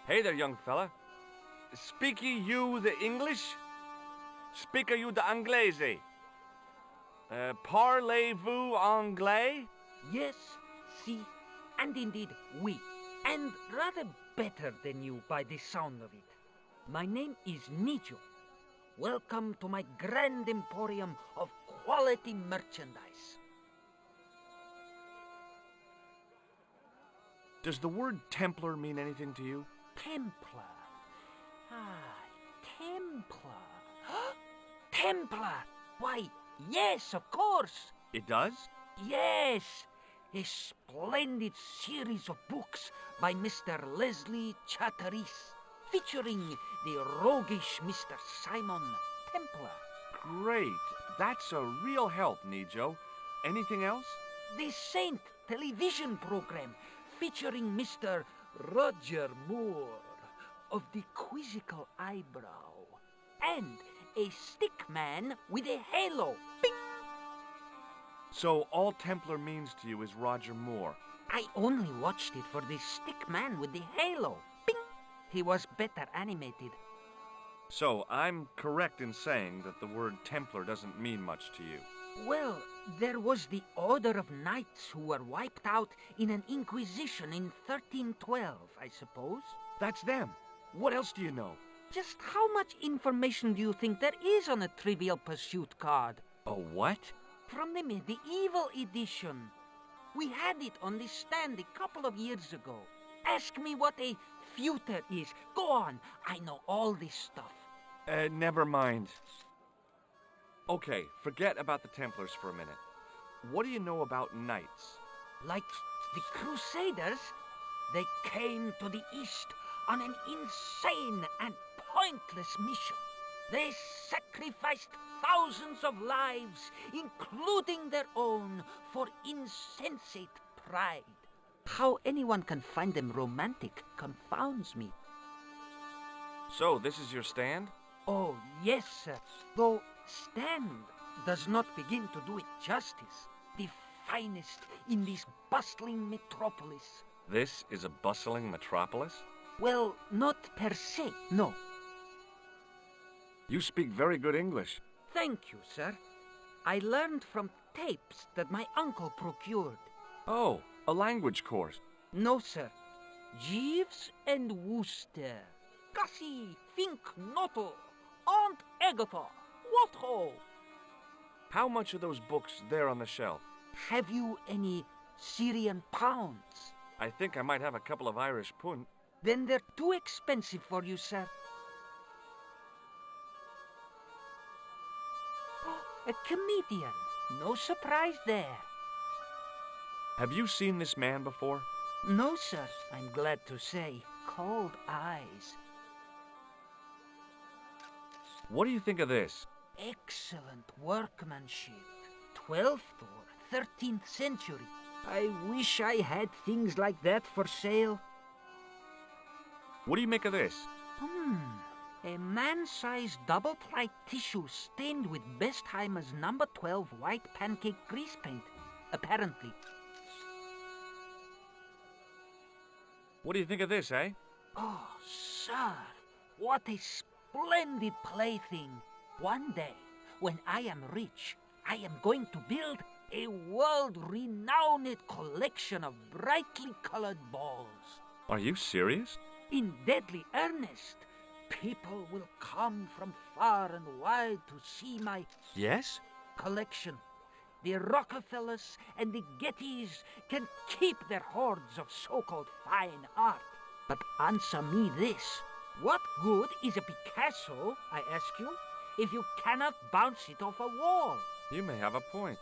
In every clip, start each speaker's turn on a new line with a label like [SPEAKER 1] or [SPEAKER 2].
[SPEAKER 1] Hey there, young fella. Speak ye you the English? Speak you the Anglaise? Parlez-vous anglais?
[SPEAKER 2] Yes, si, and indeed oui, and rather better than you by the sound of it. My name is Nijo. Welcome to my grand emporium of quality merchandise.
[SPEAKER 1] Does the word Templar mean anything to you?
[SPEAKER 2] Templar. Templar. Templar! Why, yes, of course.
[SPEAKER 1] It does?
[SPEAKER 2] Yes, a splendid series of books by Mr. Leslie Chatteris, featuring the roguish Mr. Simon Templar.
[SPEAKER 1] Great. That's a real help, Nijo. Anything else?
[SPEAKER 2] The Saint television program featuring Mr. Roger Moore of the quizzical eyebrow, and a stick man with a halo. Bing!
[SPEAKER 1] So all Templar means to you is Roger Moore.
[SPEAKER 2] I only watched it for the stick man with the halo. Bing! He was better animated.
[SPEAKER 1] So I'm correct in saying that the word Templar doesn't mean much to you.
[SPEAKER 2] Well, there was the Order of Knights who were wiped out in an Inquisition in 1312, I suppose.
[SPEAKER 1] That's them. What else do you know?
[SPEAKER 2] Just how much information do you think there is on a Trivial Pursuit card?
[SPEAKER 1] A what?
[SPEAKER 2] From the medieval edition. We had it on the stand a couple of years ago. Ask me what a feuter is. Go on, I know all this stuff.
[SPEAKER 1] Never mind. Okay, forget about the Templars for a minute. What do you know about knights?
[SPEAKER 2] Like the Crusaders, they came to the East on an insane and pointless mission. They sacrificed thousands of lives, including their own, for insensate pride. How anyone can find them romantic confounds me.
[SPEAKER 1] So, this is your stand?
[SPEAKER 2] Oh, yes, sir. Though stand does not begin to do it justice. The finest in this bustling metropolis.
[SPEAKER 1] This is a bustling metropolis?
[SPEAKER 2] Well, not per se, no.
[SPEAKER 1] You speak very good English.
[SPEAKER 2] Thank you, sir. I learned from tapes that my uncle procured.
[SPEAKER 1] Oh, a language course.
[SPEAKER 2] No, sir. Jeeves and Wooster. Gussie, Fink Noto, Aunt Agatha, what ho?
[SPEAKER 1] How much are those books there on the shelf?
[SPEAKER 2] Have you any Syrian pounds?
[SPEAKER 1] I think I might have a couple of Irish pund.
[SPEAKER 2] Then they're too expensive for you, sir. A comedian. No surprise there.
[SPEAKER 1] Have you seen this man before?
[SPEAKER 2] No, sir. I'm glad to say. Cold eyes.
[SPEAKER 1] What do you think of this?
[SPEAKER 2] Excellent workmanship. 12th or 13th century. I wish I had things like that for sale.
[SPEAKER 1] What do you make of this?
[SPEAKER 2] A man-sized double-ply tissue stained with Bestheimer's number 12 white pancake grease paint, apparently.
[SPEAKER 1] What do you think of this, eh?
[SPEAKER 2] Oh, sir, what a splendid plaything. One day, when I am rich, I am going to build a world-renowned collection of brightly colored balls.
[SPEAKER 1] Are you serious?
[SPEAKER 2] In deadly earnest. People will come from far and wide to see my...
[SPEAKER 1] Yes?
[SPEAKER 2] ...collection. The Rockefellers and the Gettys can keep their hordes of so-called fine art. But answer me this. What good is a Picasso, I ask you, if you cannot bounce it off a wall?
[SPEAKER 1] You may have a point.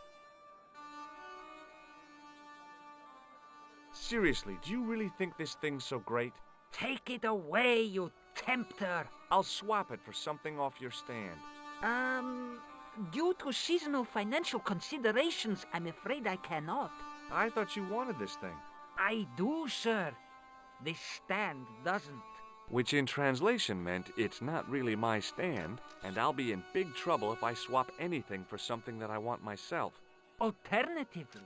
[SPEAKER 1] Seriously, do you really think this thing's so great?
[SPEAKER 2] Take it away, you tempter.
[SPEAKER 1] I'll swap it for something off your stand.
[SPEAKER 2] Due to seasonal financial considerations, I'm afraid I cannot.
[SPEAKER 1] I thought you wanted this thing.
[SPEAKER 2] I do, sir. The stand doesn't.
[SPEAKER 1] Which in translation meant it's not really my stand, and I'll be in big trouble if I swap anything for something that I want myself.
[SPEAKER 2] Alternatively,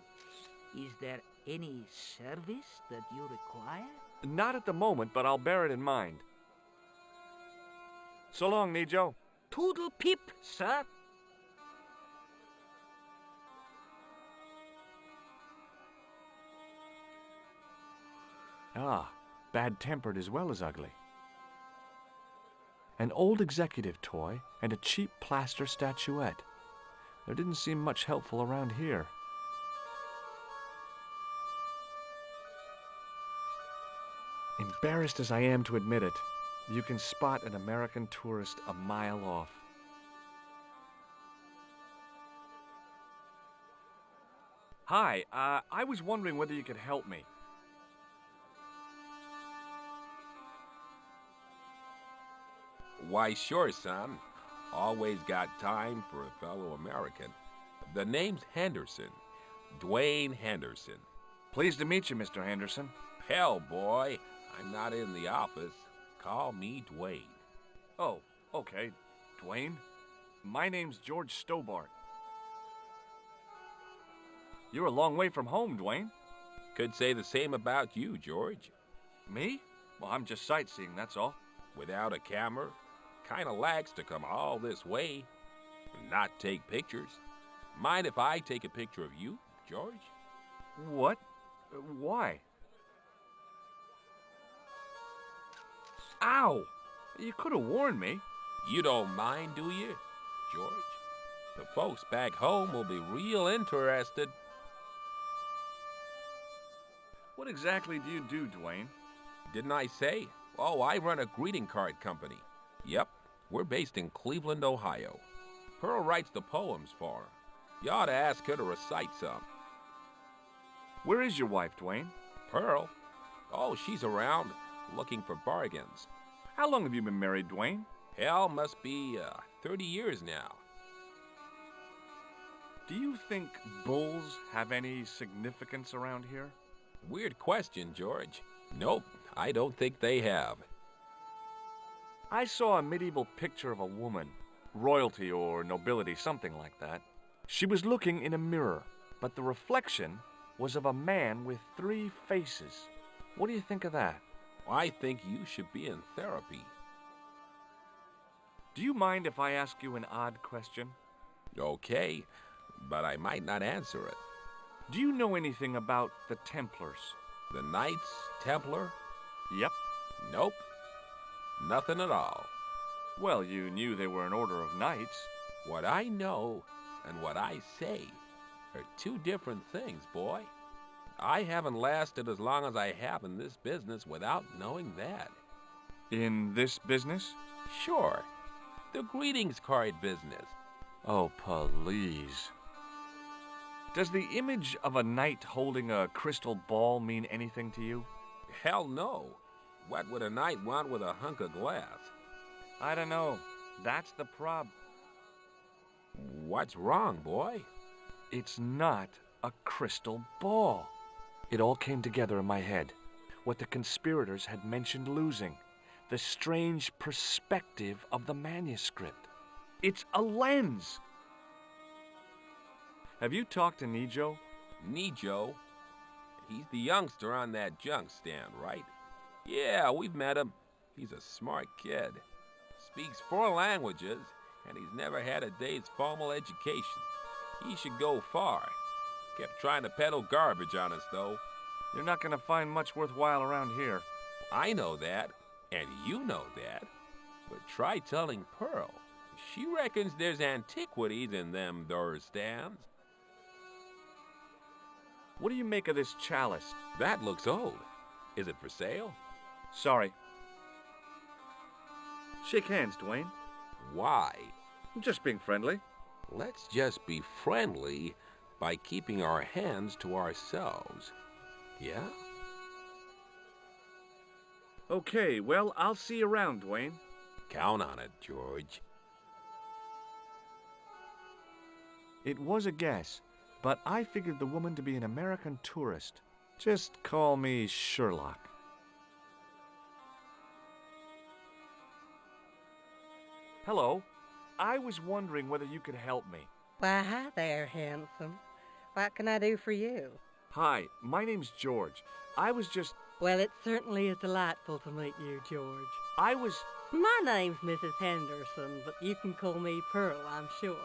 [SPEAKER 2] is there any service that you require?
[SPEAKER 1] Not at the moment, but I'll bear it in mind. So long, Nijo.
[SPEAKER 2] Toodle pip, sir.
[SPEAKER 1] Ah, bad-tempered as well as ugly. An old executive toy and a cheap plaster statuette. There didn't seem much helpful around here. Embarrassed as I am to admit it, you can spot an American tourist a mile off. Hi, I was wondering whether you could help me.
[SPEAKER 3] Why, sure, son. Always got time for a fellow American. The name's Henderson. Dwayne Henderson.
[SPEAKER 1] Pleased to meet you, Mr. Henderson.
[SPEAKER 3] Hell, boy, I'm not in the office. Call me Dwayne.
[SPEAKER 1] Oh, okay. Dwayne? My name's George Stobart. You're a long way from home, Dwayne.
[SPEAKER 3] Could say the same about you, George.
[SPEAKER 1] Me? Well, I'm just sightseeing, that's all.
[SPEAKER 3] Without a camera, kinda lax to come all this way and not take pictures. Mind if I take a picture of you, George?
[SPEAKER 1] What? Why? Ow! You could have warned me.
[SPEAKER 3] You don't mind, do you, George? The folks back home will be real interested.
[SPEAKER 1] What exactly do you do, Dwayne?
[SPEAKER 3] Didn't I say? Oh, I run a greeting card company. Yep, we're based in Cleveland, Ohio. Pearl writes the poems for 'em. You ought to ask her to recite some.
[SPEAKER 1] Where is your wife, Dwayne?
[SPEAKER 3] Pearl? Oh, she's around, looking for bargains.
[SPEAKER 1] How long have you been married, Dwayne?
[SPEAKER 3] Hell, must be 30 years now.
[SPEAKER 1] Do you think bulls have any significance around here?
[SPEAKER 3] Weird question, George. Nope, I don't think they have.
[SPEAKER 1] I saw a medieval picture of a woman, royalty or nobility, something like that. She was looking in a mirror, but the reflection was of a man with 3 faces. What do you think of that?
[SPEAKER 3] I think you should be in therapy.
[SPEAKER 1] Do you mind if I ask you an odd question?
[SPEAKER 3] Okay, but I might not answer it.
[SPEAKER 1] Do you know anything about the Templars?
[SPEAKER 3] The Knights Templar?
[SPEAKER 1] Yep.
[SPEAKER 3] Nope. Nothing at all.
[SPEAKER 1] Well, you knew they were an order of knights.
[SPEAKER 3] What I know and what I say are 2 different things, boy. I haven't lasted as long as I have in this business without knowing that.
[SPEAKER 1] In this business?
[SPEAKER 3] Sure. The greetings card business.
[SPEAKER 1] Oh, please. Does the image of a knight holding a crystal ball mean anything to you?
[SPEAKER 3] Hell no. What would a knight want with a hunk of glass?
[SPEAKER 1] I don't know. That's the prob.
[SPEAKER 3] What's wrong, boy?
[SPEAKER 1] It's not a crystal ball. It all came together in my head. What the conspirators had mentioned losing. The strange perspective of the manuscript. It's a lens. Have you talked to Nijo?
[SPEAKER 3] Nijo? He's the youngster on that junk stand, right? Yeah, we've met him. He's a smart kid. Speaks 4 languages, and he's never had a day's formal education. He should go far. Kept trying to peddle garbage on us, though.
[SPEAKER 1] You're not going to find much worthwhile around here.
[SPEAKER 3] I know that, and you know that. But try telling Pearl. She reckons there's antiquities in them there stands.
[SPEAKER 1] What do you make of this chalice?
[SPEAKER 3] That looks old. Is it for sale?
[SPEAKER 1] Sorry. Shake hands, Dwayne.
[SPEAKER 3] Why?
[SPEAKER 1] I'm just being friendly.
[SPEAKER 3] Let's just be friendly by keeping our hands to ourselves. Yeah?
[SPEAKER 1] Okay, well, I'll see you around, Dwayne.
[SPEAKER 3] Count on it, George.
[SPEAKER 1] It was a guess, but I figured the woman to be an American tourist. Just call me Sherlock. Hello. I was wondering whether you could help me.
[SPEAKER 4] Why, hi there, handsome. What can I do for you?
[SPEAKER 1] Hi, my name's George. I was just...
[SPEAKER 4] Well, it certainly is delightful to meet you, George.
[SPEAKER 1] I was...
[SPEAKER 4] My name's Mrs. Henderson, but you can call me Pearl, I'm sure.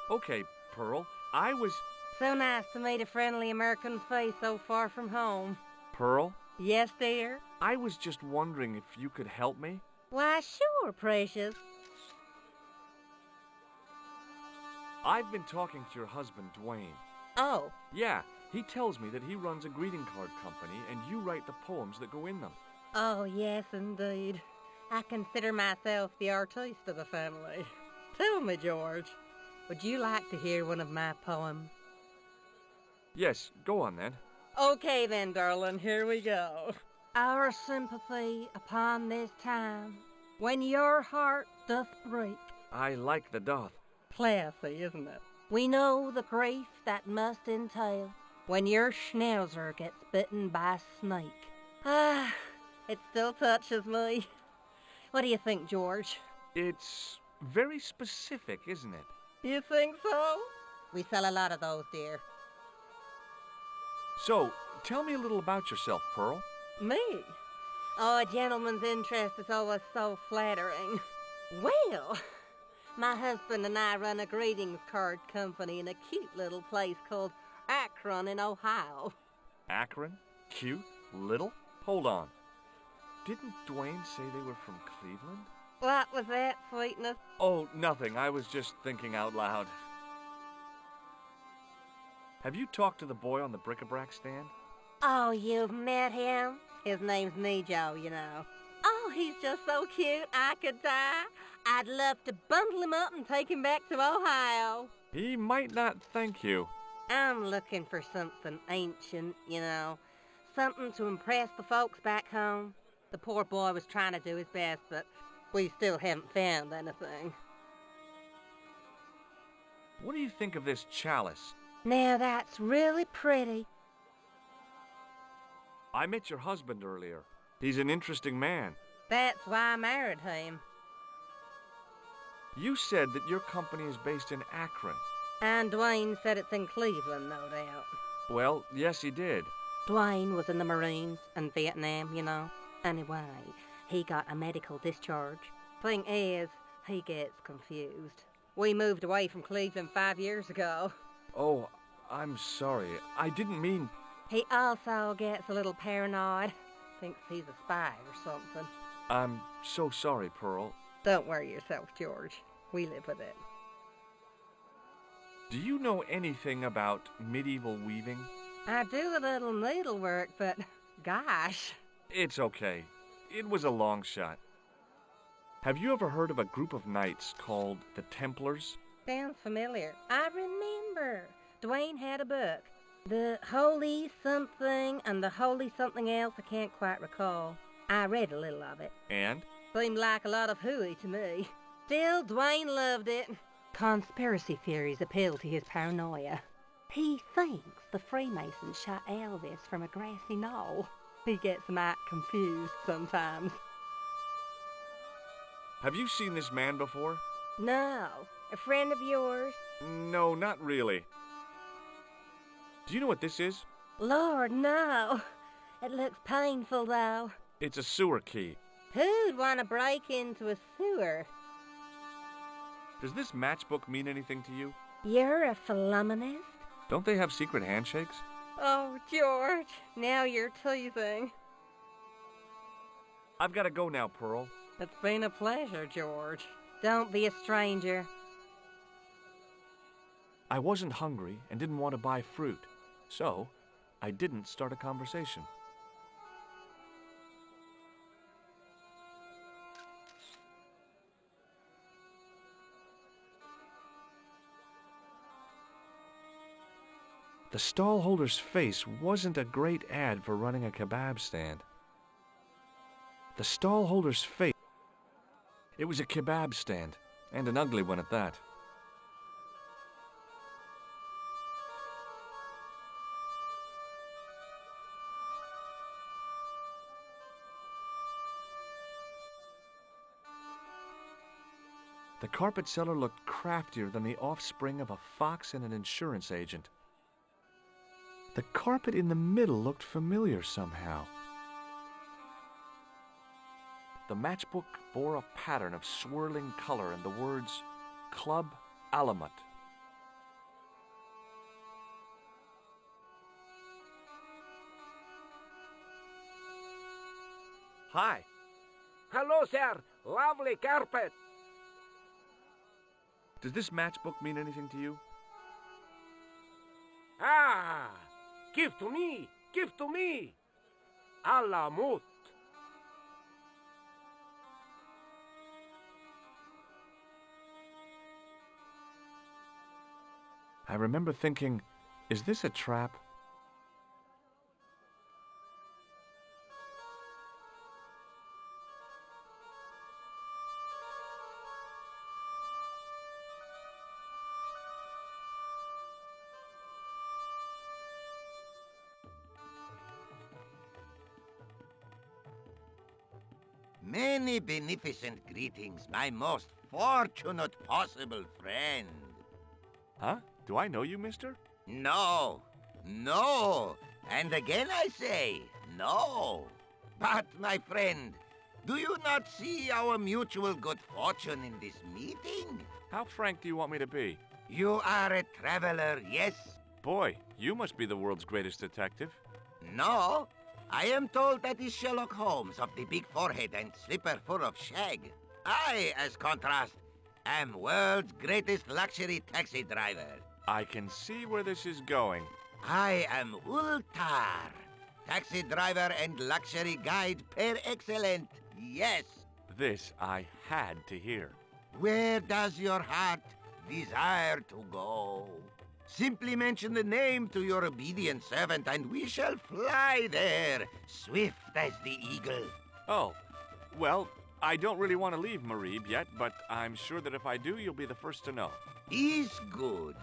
[SPEAKER 1] Okay, Pearl. I was...
[SPEAKER 4] So nice to meet a friendly American face so far from home.
[SPEAKER 1] Pearl?
[SPEAKER 4] Yes, dear?
[SPEAKER 1] I was just wondering if you could help me.
[SPEAKER 4] Why, sure, precious.
[SPEAKER 1] I've been talking to your husband, Dwayne.
[SPEAKER 4] Oh.
[SPEAKER 1] Yeah, he tells me that he runs a greeting card company and you write the poems that go in them.
[SPEAKER 4] Oh, yes, indeed. I consider myself the artiste of the family. Tell me, George, would you like to hear one of my poems?
[SPEAKER 1] Yes, go on then.
[SPEAKER 4] Okay then, darling, here we go. Our sympathy upon this time, when your heart doth break.
[SPEAKER 1] I like the doth.
[SPEAKER 4] Classy, isn't it? We know the grief that must entail when your schnauzer gets bitten by a snake. Ah, it still touches me. What do you think, George?
[SPEAKER 1] It's very specific, isn't it?
[SPEAKER 4] You think so? We sell a lot of those, dear.
[SPEAKER 1] So, tell me a little about yourself, Pearl.
[SPEAKER 4] Me? Oh, a gentleman's interest is always so flattering. Well, my husband and I run a greetings card company in a cute little place called Akron in Ohio.
[SPEAKER 1] Akron? Cute? Little? Hold on. Didn't Dwayne say they were from Cleveland?
[SPEAKER 4] What was that, sweetness?
[SPEAKER 1] Oh, nothing. I was just thinking out loud. Have you talked to the boy on the bric-a-brac stand?
[SPEAKER 4] Oh, you've met him? His name's Nejo, you know. Oh, he's just so cute, I could die. I'd love to bundle him up and take him back to Ohio.
[SPEAKER 1] He might not thank you.
[SPEAKER 4] I'm looking for something ancient, you know. Something to impress the folks back home. The poor boy was trying to do his best, but we still haven't found anything.
[SPEAKER 1] What do you think of this chalice?
[SPEAKER 4] Now that's really pretty.
[SPEAKER 1] I met your husband earlier. He's an interesting man.
[SPEAKER 4] That's why I married him.
[SPEAKER 1] You said that your company is based in Akron.
[SPEAKER 4] And Dwayne said it's in Cleveland, no doubt.
[SPEAKER 1] Well, yes, he did.
[SPEAKER 4] Dwayne was in the Marines and Vietnam, you know. Anyway, he got a medical discharge. Thing is, he gets confused. We moved away from Cleveland 5 years ago.
[SPEAKER 1] Oh, I'm sorry. I didn't mean...
[SPEAKER 4] He also gets a little paranoid. Thinks he's a spy or something.
[SPEAKER 1] I'm so sorry, Pearl.
[SPEAKER 4] Don't worry yourself, George. We live with it.
[SPEAKER 1] Do you know anything about medieval weaving?
[SPEAKER 4] I do a little needlework, but gosh.
[SPEAKER 1] It's okay. It was a long shot. Have you ever heard of a group of knights called the Templars?
[SPEAKER 4] Sounds familiar. I remember. Dwayne had a book. The Holy Something and the Holy Something Else, I can't quite recall. I read a little of it.
[SPEAKER 1] And?
[SPEAKER 4] Seemed like a lot of hooey to me. Still, Dwayne loved it. Conspiracy theories appeal to his paranoia. He thinks the Freemasons shot Elvis from a grassy knoll. He gets might confused sometimes.
[SPEAKER 1] Have you seen this man before?
[SPEAKER 4] No. A friend of yours?
[SPEAKER 1] No, not really. Do you know what this is?
[SPEAKER 4] Lord, no. It looks painful, though.
[SPEAKER 1] It's a sewer key.
[SPEAKER 4] Who'd want to break into a sewer?
[SPEAKER 1] Does this matchbook mean anything to you?
[SPEAKER 4] You're a Pheloungist?
[SPEAKER 1] Don't they have secret handshakes?
[SPEAKER 4] Oh, George, now you're teasing.
[SPEAKER 1] I've got to go now, Pearl.
[SPEAKER 4] It's been a pleasure, George. Don't be a stranger.
[SPEAKER 1] I wasn't hungry and didn't want to buy fruit, so I didn't start a conversation. The stallholder's face wasn't a great ad for running a kebab stand. The stallholder's face... It was a kebab stand, and an ugly one at that. The carpet seller looked craftier than the offspring of a fox and an insurance agent. The carpet in the middle looked familiar somehow. The matchbook bore a pattern of swirling color and the words, Club Alamut. Hi.
[SPEAKER 5] Hello, sir. Lovely carpet.
[SPEAKER 1] Does this matchbook mean anything to you?
[SPEAKER 5] Ah, give to me. Give to me. Alamut.
[SPEAKER 1] I remember thinking, is this a trap?
[SPEAKER 6] Many beneficent greetings, my most fortunate possible friend.
[SPEAKER 1] Huh? Do I know you, mister?
[SPEAKER 6] No, no, and again I say, no. But, my friend, do you not see our mutual good fortune in this meeting?
[SPEAKER 1] How frank do you want me to be?
[SPEAKER 6] You are a traveler, yes?
[SPEAKER 1] Boy, you must be the world's greatest detective.
[SPEAKER 6] No, I am told that is Sherlock Holmes of the big forehead and slipper full of shag. I, as contrast, am world's greatest luxury taxi driver.
[SPEAKER 1] I can see where this is going.
[SPEAKER 6] I am Ultar, taxi driver and luxury guide per excellent, yes.
[SPEAKER 1] This I had to hear.
[SPEAKER 6] Where does your heart desire to go? Simply mention the name to your obedient servant and we shall fly there, swift as the eagle.
[SPEAKER 1] Oh, well, I don't really want to leave Marib yet, but I'm sure that if I do, you'll be the first to know.
[SPEAKER 6] Is good.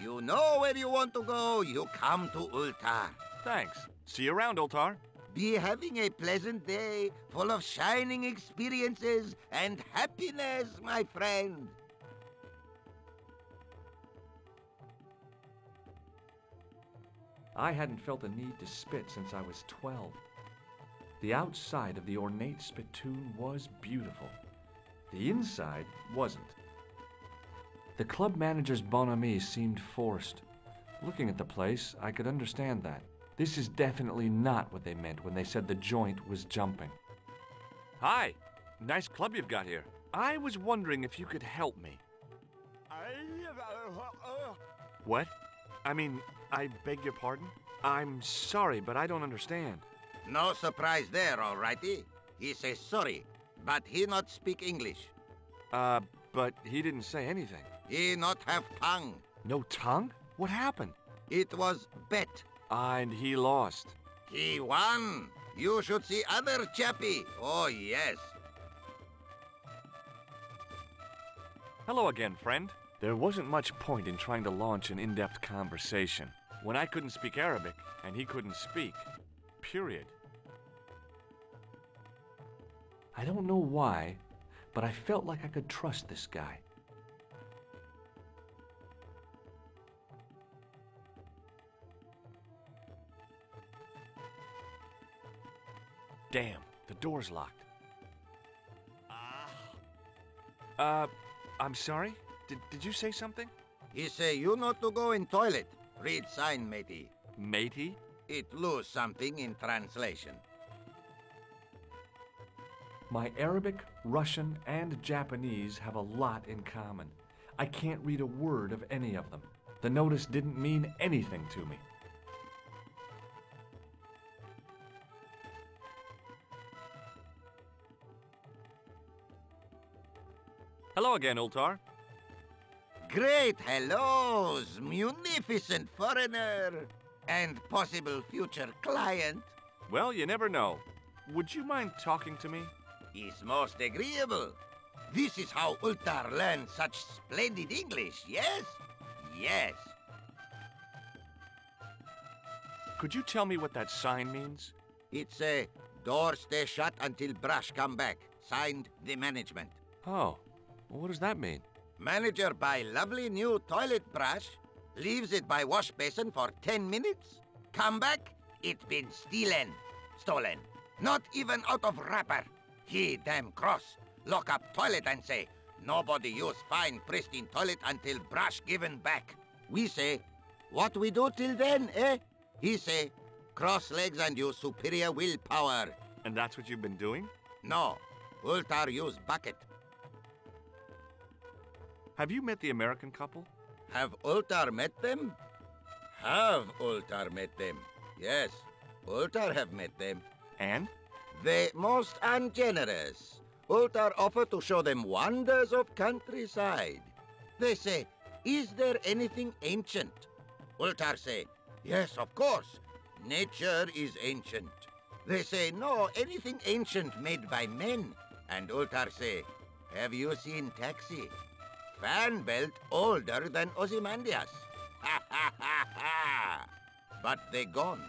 [SPEAKER 6] You know where you want to go, you come to Ultar.
[SPEAKER 1] Thanks. See you around, Ultar.
[SPEAKER 6] Be having a pleasant day, full of shining experiences and happiness, my friend.
[SPEAKER 1] I hadn't felt a need to spit since I was 12. The outside of the ornate spittoon was beautiful. The inside wasn't. The club manager's bonhomie seemed forced. Looking at the place, I could understand that. This is definitely not what they meant when they said the joint was jumping. Hi! Nice club you've got here. I was wondering if you could help me. What? I mean, I beg your pardon? I'm sorry, but I don't understand.
[SPEAKER 6] No surprise there, alrighty. He says sorry, but he not speak English.
[SPEAKER 1] But he didn't say anything.
[SPEAKER 6] He not have tongue.
[SPEAKER 1] No tongue? What happened?
[SPEAKER 6] It was bet.
[SPEAKER 1] And he lost.
[SPEAKER 6] He won. You should see other chappie. Oh, yes.
[SPEAKER 1] Hello again, friend. There wasn't much point in trying to launch an in-depth conversation when I couldn't speak Arabic and he couldn't speak. Period. I don't know why, but I felt like I could trust this guy. Damn, the door's locked. I'm sorry? Did you say something?
[SPEAKER 6] He say you not to go in toilet. Read sign, matey.
[SPEAKER 1] Matey?
[SPEAKER 6] It lose something in translation.
[SPEAKER 1] My Arabic, Russian, and Japanese have a lot in common. I can't read a word of any of them. The notice didn't mean anything to me. Hello again, Ultar.
[SPEAKER 6] Great hellos, munificent foreigner, and possible future client.
[SPEAKER 1] Well, you never know. Would you mind talking to me?
[SPEAKER 6] Is most agreeable. This is how Ultar learned such splendid English, yes? Yes.
[SPEAKER 1] Could you tell me what that sign means?
[SPEAKER 6] It's a door stay shut until brush come back. Signed, the management.
[SPEAKER 1] Oh, well, what does that mean?
[SPEAKER 6] Manager buy lovely new toilet brush, leaves it by wash basin for 10 minutes, come back, it been stolen. Not even out of wrapper. He damn cross. Lock up toilet and say, nobody use fine pristine toilet until brush given back. We say, what we do till then, eh? He say, cross legs and use superior willpower.
[SPEAKER 1] And that's what you've been doing?
[SPEAKER 6] No, Ultar use bucket.
[SPEAKER 1] Have you met the American couple?
[SPEAKER 6] Have Ultar met them? Have Ultar met them? Yes, Ultar have met them.
[SPEAKER 1] And?
[SPEAKER 6] They most ungenerous. Ultar offer to show them wonders of countryside. They say, is there anything ancient? Ultar say, yes, of course. Nature is ancient. They say, no, anything ancient made by men. And Ultar say, have you seen Taxi? Fan belt older than Ozymandias. Ha ha ha ha! But they gone.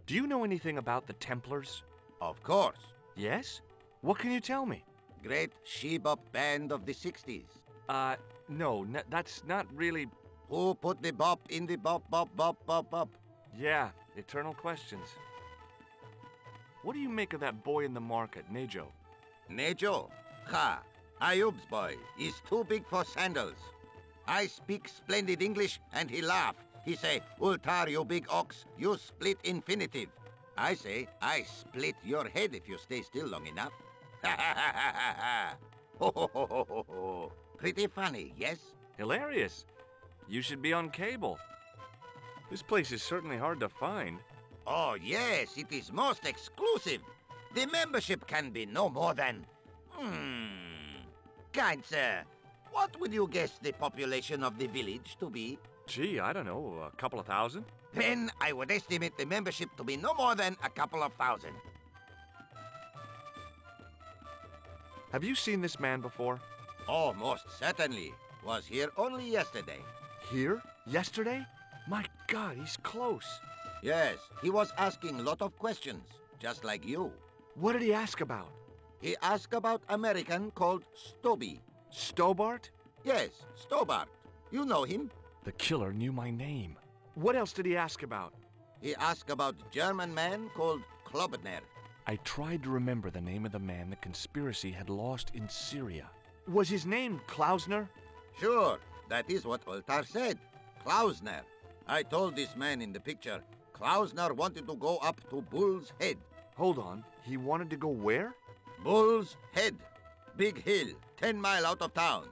[SPEAKER 1] Do you know anything about the Templars?
[SPEAKER 6] Of course.
[SPEAKER 1] Yes? What can you tell me?
[SPEAKER 6] Great she-bop band of the 60s.
[SPEAKER 1] No, that's not really...
[SPEAKER 6] Who put the bop in the bop, bop, bop, bop, bop?
[SPEAKER 1] Yeah, eternal questions. What do you make of that boy in the market, Nejo?
[SPEAKER 6] Nejo? Ha! Ayub's boy is too big for sandals. I speak splendid English and he laugh. He say, Ultar, you big ox, you split infinitive. I say, I split your head if you stay still long enough. Ha ha ha ha ha ha! Ho ho ho ho ho ho! Pretty funny, yes?
[SPEAKER 1] Hilarious. You should be on cable. This place is certainly hard to find.
[SPEAKER 6] Oh yes, it is most exclusive. The membership can be no more than... Kind sir, what would you guess the population of the village to be?
[SPEAKER 1] Gee, I don't know, a couple of thousand?
[SPEAKER 6] Then I would estimate the membership to be no more than a couple of thousand.
[SPEAKER 1] Have you seen this man before?
[SPEAKER 6] Oh, most certainly. Was here only yesterday.
[SPEAKER 1] Here? Yesterday? My God, he's close.
[SPEAKER 6] Yes, he was asking lot of questions, just like you.
[SPEAKER 1] What did he ask about?
[SPEAKER 6] He asked about American called Stoby.
[SPEAKER 1] Stobart?
[SPEAKER 6] Yes, Stobart. You know him.
[SPEAKER 1] The killer knew my name. What else did he ask about?
[SPEAKER 6] He asked about German man called Klobner.
[SPEAKER 1] I tried to remember the name of the man the conspiracy had lost in Syria. Was his name Klausner?
[SPEAKER 6] Sure, that is what Ultar said. Klausner. I told this man in the picture, Klausner wanted to go up to Bull's Head.
[SPEAKER 1] Hold on, he wanted to go where?
[SPEAKER 6] Bull's Head. Big hill, 10 mile out of town.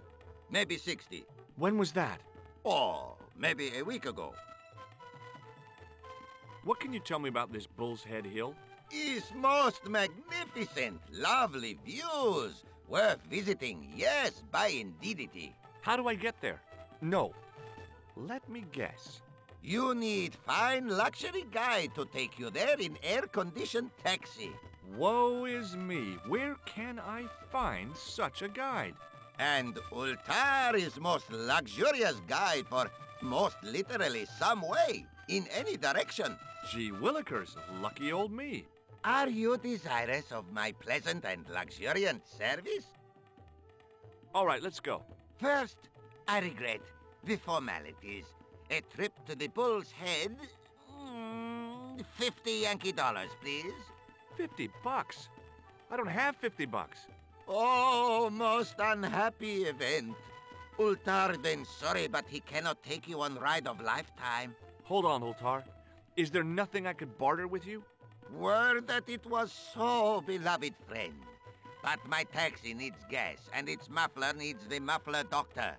[SPEAKER 6] Maybe 60.
[SPEAKER 1] When was that?
[SPEAKER 6] Oh, maybe a week ago.
[SPEAKER 1] What can you tell me about this Bull's Head Hill?
[SPEAKER 6] It's most magnificent. Lovely views. Worth visiting, yes, by indeedity.
[SPEAKER 1] How do I get there? No. Let me guess.
[SPEAKER 6] You need fine luxury guide to take you there in air-conditioned taxi.
[SPEAKER 1] Woe is me. Where can I find such a guide?
[SPEAKER 6] And Ultar is most luxurious guide for most literally some way, in any direction.
[SPEAKER 1] Gee willikers, lucky old me.
[SPEAKER 6] Are you desirous of my pleasant and luxuriant service?
[SPEAKER 1] All right, let's go.
[SPEAKER 6] First, I regret the formalities. A trip to the Bull's Head, 50 Yankee dollars, please.
[SPEAKER 1] $50? I don't have $50.
[SPEAKER 6] Oh, most unhappy event. Ultar then sorry, but he cannot take you on ride of lifetime.
[SPEAKER 1] Hold on, Ultar. Is there nothing I could barter with you?
[SPEAKER 6] Word that it was so, beloved friend. But my taxi needs gas, and its muffler needs the muffler doctor.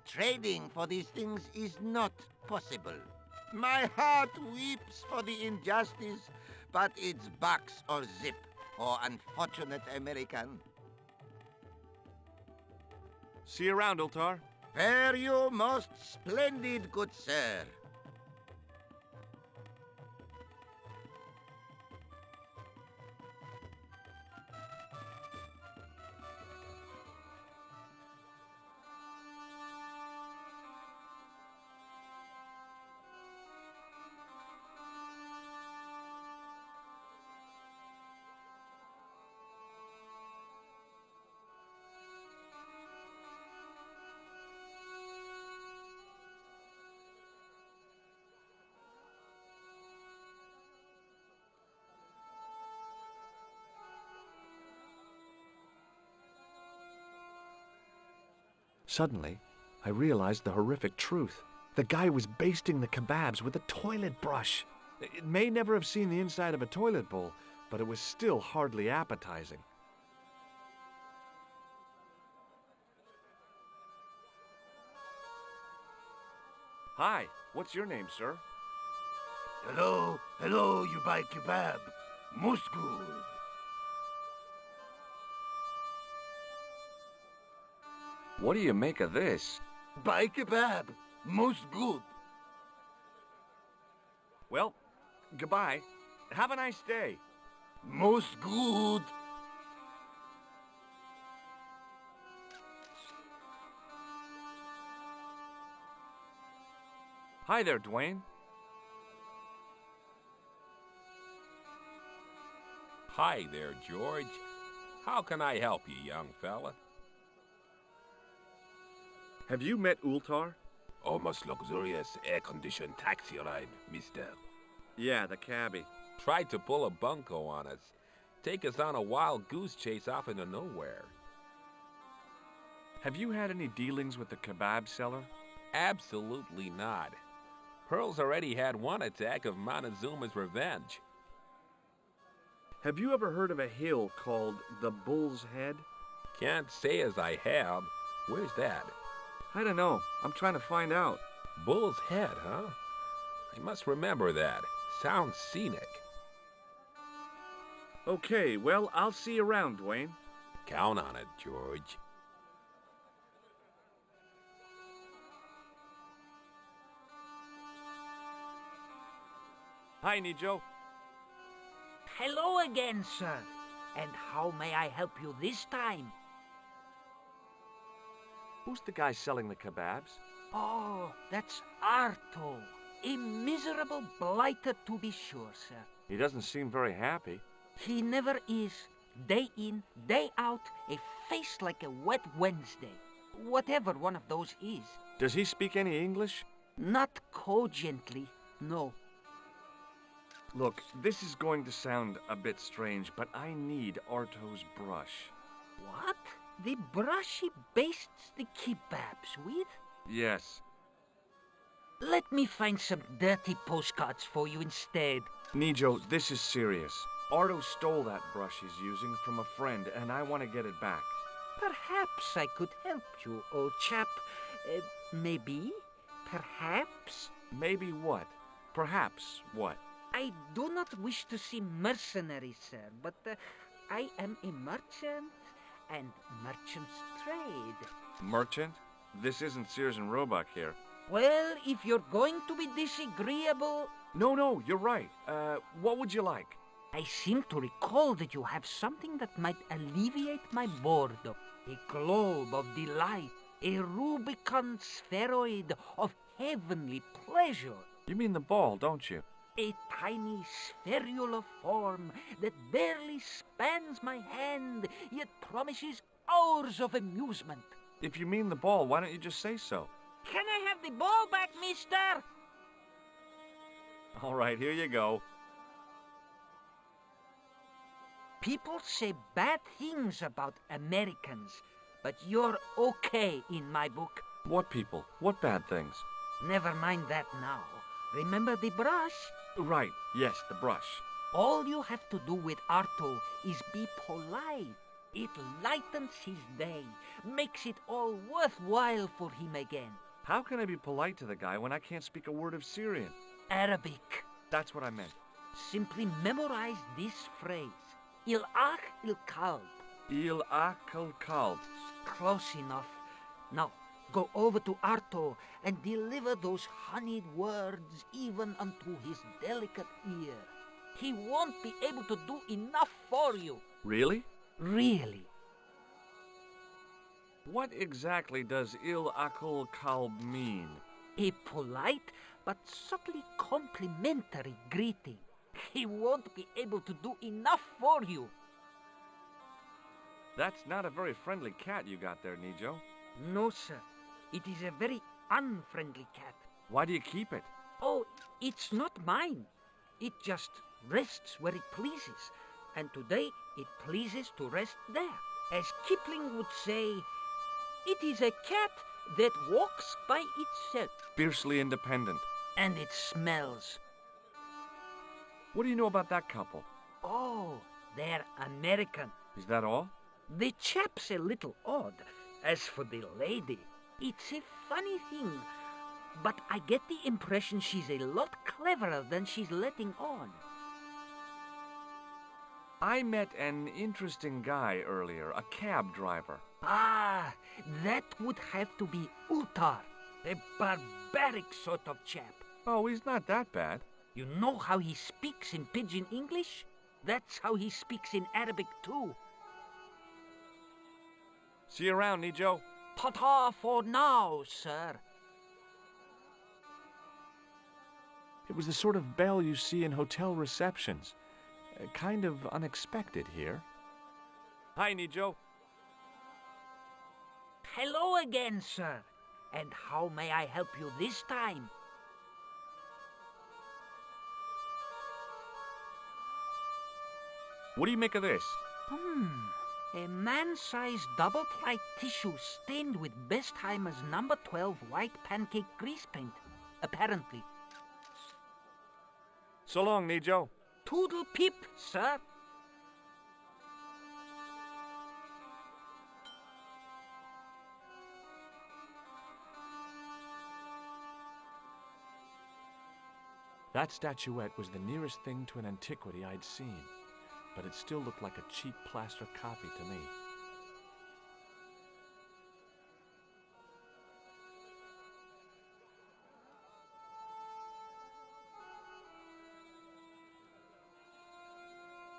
[SPEAKER 6] Trading for these things is not possible. My heart weeps for the injustice, but it's bucks or zip, or unfortunate American.
[SPEAKER 1] See you around, Ultar.
[SPEAKER 6] Fare you most splendid, good sir.
[SPEAKER 1] Suddenly, I realized the horrific truth. The guy was basting the kebabs with a toilet brush. It may never have seen the inside of a toilet bowl, but it was still hardly appetizing. Hi, what's your name, sir?
[SPEAKER 5] Hello, hello, you buy kebab. Most good.
[SPEAKER 1] What do you make of this?
[SPEAKER 5] Buy kebab. Most good.
[SPEAKER 1] Well, goodbye. Have a nice day.
[SPEAKER 5] Most good.
[SPEAKER 1] Hi there, Dwayne.
[SPEAKER 3] Hi there, George. How can I help you, young fella?
[SPEAKER 1] Have you met Ultar?
[SPEAKER 5] Almost luxurious air-conditioned taxi ride, mister.
[SPEAKER 1] Yeah, the cabbie.
[SPEAKER 3] Tried to pull a bunco on us. Take us on a wild goose chase off into nowhere.
[SPEAKER 1] Have you had any dealings with the kebab seller?
[SPEAKER 3] Absolutely not. Pearl's already had one attack of Montezuma's revenge.
[SPEAKER 1] Have you ever heard of a hill called the Bull's Head?
[SPEAKER 3] Can't say as I have. Where's that?
[SPEAKER 1] I don't know. I'm trying to find out.
[SPEAKER 3] Bull's Head, huh? I must remember that. Sounds scenic.
[SPEAKER 1] Okay, well, I'll see you around, Dwayne.
[SPEAKER 3] Count on it, George.
[SPEAKER 1] Hi, Nijo.
[SPEAKER 2] Hello again, sir. And how may I help you this time?
[SPEAKER 1] Who's the guy selling the kebabs?
[SPEAKER 2] Oh, that's Arto. A miserable blighter, to be sure, sir.
[SPEAKER 1] He doesn't seem very happy.
[SPEAKER 2] He never is. Day in, day out, a face like a wet Wednesday. Whatever one of those is.
[SPEAKER 1] Does he speak any English?
[SPEAKER 2] Not cogently, no.
[SPEAKER 1] Look, this is going to sound a bit strange, but I need Arto's brush.
[SPEAKER 2] What? The brush he bastes the kebabs with?
[SPEAKER 1] Yes.
[SPEAKER 2] Let me find some dirty postcards for you instead.
[SPEAKER 1] Nijo, this is serious. Arto stole that brush he's using from a friend, and I want to get it back.
[SPEAKER 2] Perhaps I could help you, old chap. Maybe? Perhaps?
[SPEAKER 1] Maybe what? Perhaps what?
[SPEAKER 2] I do not wish to seem mercenary, sir, but I am a merchant, and merchants trade.
[SPEAKER 1] Merchant? This isn't Sears and Roebuck here.
[SPEAKER 2] Well, if you're going to be disagreeable...
[SPEAKER 1] No, you're right. What would you like?
[SPEAKER 2] I seem to recall that you have something that might alleviate my boredom. A globe of delight, a Rubicon spheroid of heavenly pleasure.
[SPEAKER 1] You mean the ball, don't you?
[SPEAKER 2] A tiny spherular form that barely spans my hand, yet promises hours of amusement.
[SPEAKER 1] If you mean the ball, why don't you just say so?
[SPEAKER 2] Can I have the ball back, mister?
[SPEAKER 1] All right, here you go.
[SPEAKER 2] People say bad things about Americans, but you're okay in my book.
[SPEAKER 1] What people? What bad things?
[SPEAKER 2] Never mind that now. Remember the brush?
[SPEAKER 1] Right, yes, the brush.
[SPEAKER 2] All you have to do with Arto is be polite. It lightens his day, makes it all worthwhile for him again.
[SPEAKER 1] How can I be polite to the guy when I can't speak a word of Syrian?
[SPEAKER 2] Arabic.
[SPEAKER 1] That's what I meant.
[SPEAKER 2] Simply memorize this phrase. Il-ach il-kalb.
[SPEAKER 1] Il-akal kalb.
[SPEAKER 2] Close enough. Now, go over to Arto and deliver those honeyed words even unto his delicate ear. He won't be able to do enough for you.
[SPEAKER 1] Really?
[SPEAKER 2] Really.
[SPEAKER 1] What exactly does il-akal kalb mean?
[SPEAKER 2] A polite but subtly complimentary greeting. He won't be able to do enough for you.
[SPEAKER 1] That's not a very friendly cat you got there, Nijo.
[SPEAKER 2] No, sir. It is a very unfriendly cat.
[SPEAKER 1] Why do you keep it?
[SPEAKER 2] Oh, it's not mine. It just rests where it pleases. And today it pleases to rest there. As Kipling would say, It is a cat that walks by itself.
[SPEAKER 1] Fiercely independent.
[SPEAKER 2] And it smells.
[SPEAKER 1] What do you know about that couple?
[SPEAKER 2] Oh, they're American.
[SPEAKER 1] Is that all?
[SPEAKER 2] The chap's a little odd. As for the lady, it's a funny thing. But I get the impression she's a lot cleverer than she's letting on.
[SPEAKER 1] I met an interesting guy earlier, a cab driver.
[SPEAKER 2] Ah, that would have to be Ultar, a barbaric sort of chap.
[SPEAKER 1] Oh, he's not that bad.
[SPEAKER 2] You know how he speaks in Pidgin English? That's how he speaks in Arabic too.
[SPEAKER 1] See you around, Nijo.
[SPEAKER 2] Ta-ta for now, sir.
[SPEAKER 1] It was the sort of bell you see in hotel receptions. Kind of unexpected here. Hi, Nijo.
[SPEAKER 2] Hello again, sir. And how may I help you this time?
[SPEAKER 1] What do you make of this?
[SPEAKER 2] A man-sized double-ply tissue stained with Bestheimer's number 12 white pancake grease paint, apparently.
[SPEAKER 1] So long, Nijo.
[SPEAKER 2] Toodle peep, sir.
[SPEAKER 1] That statuette was the nearest thing to an antiquity I'd seen, but it still looked like a cheap plaster copy to me.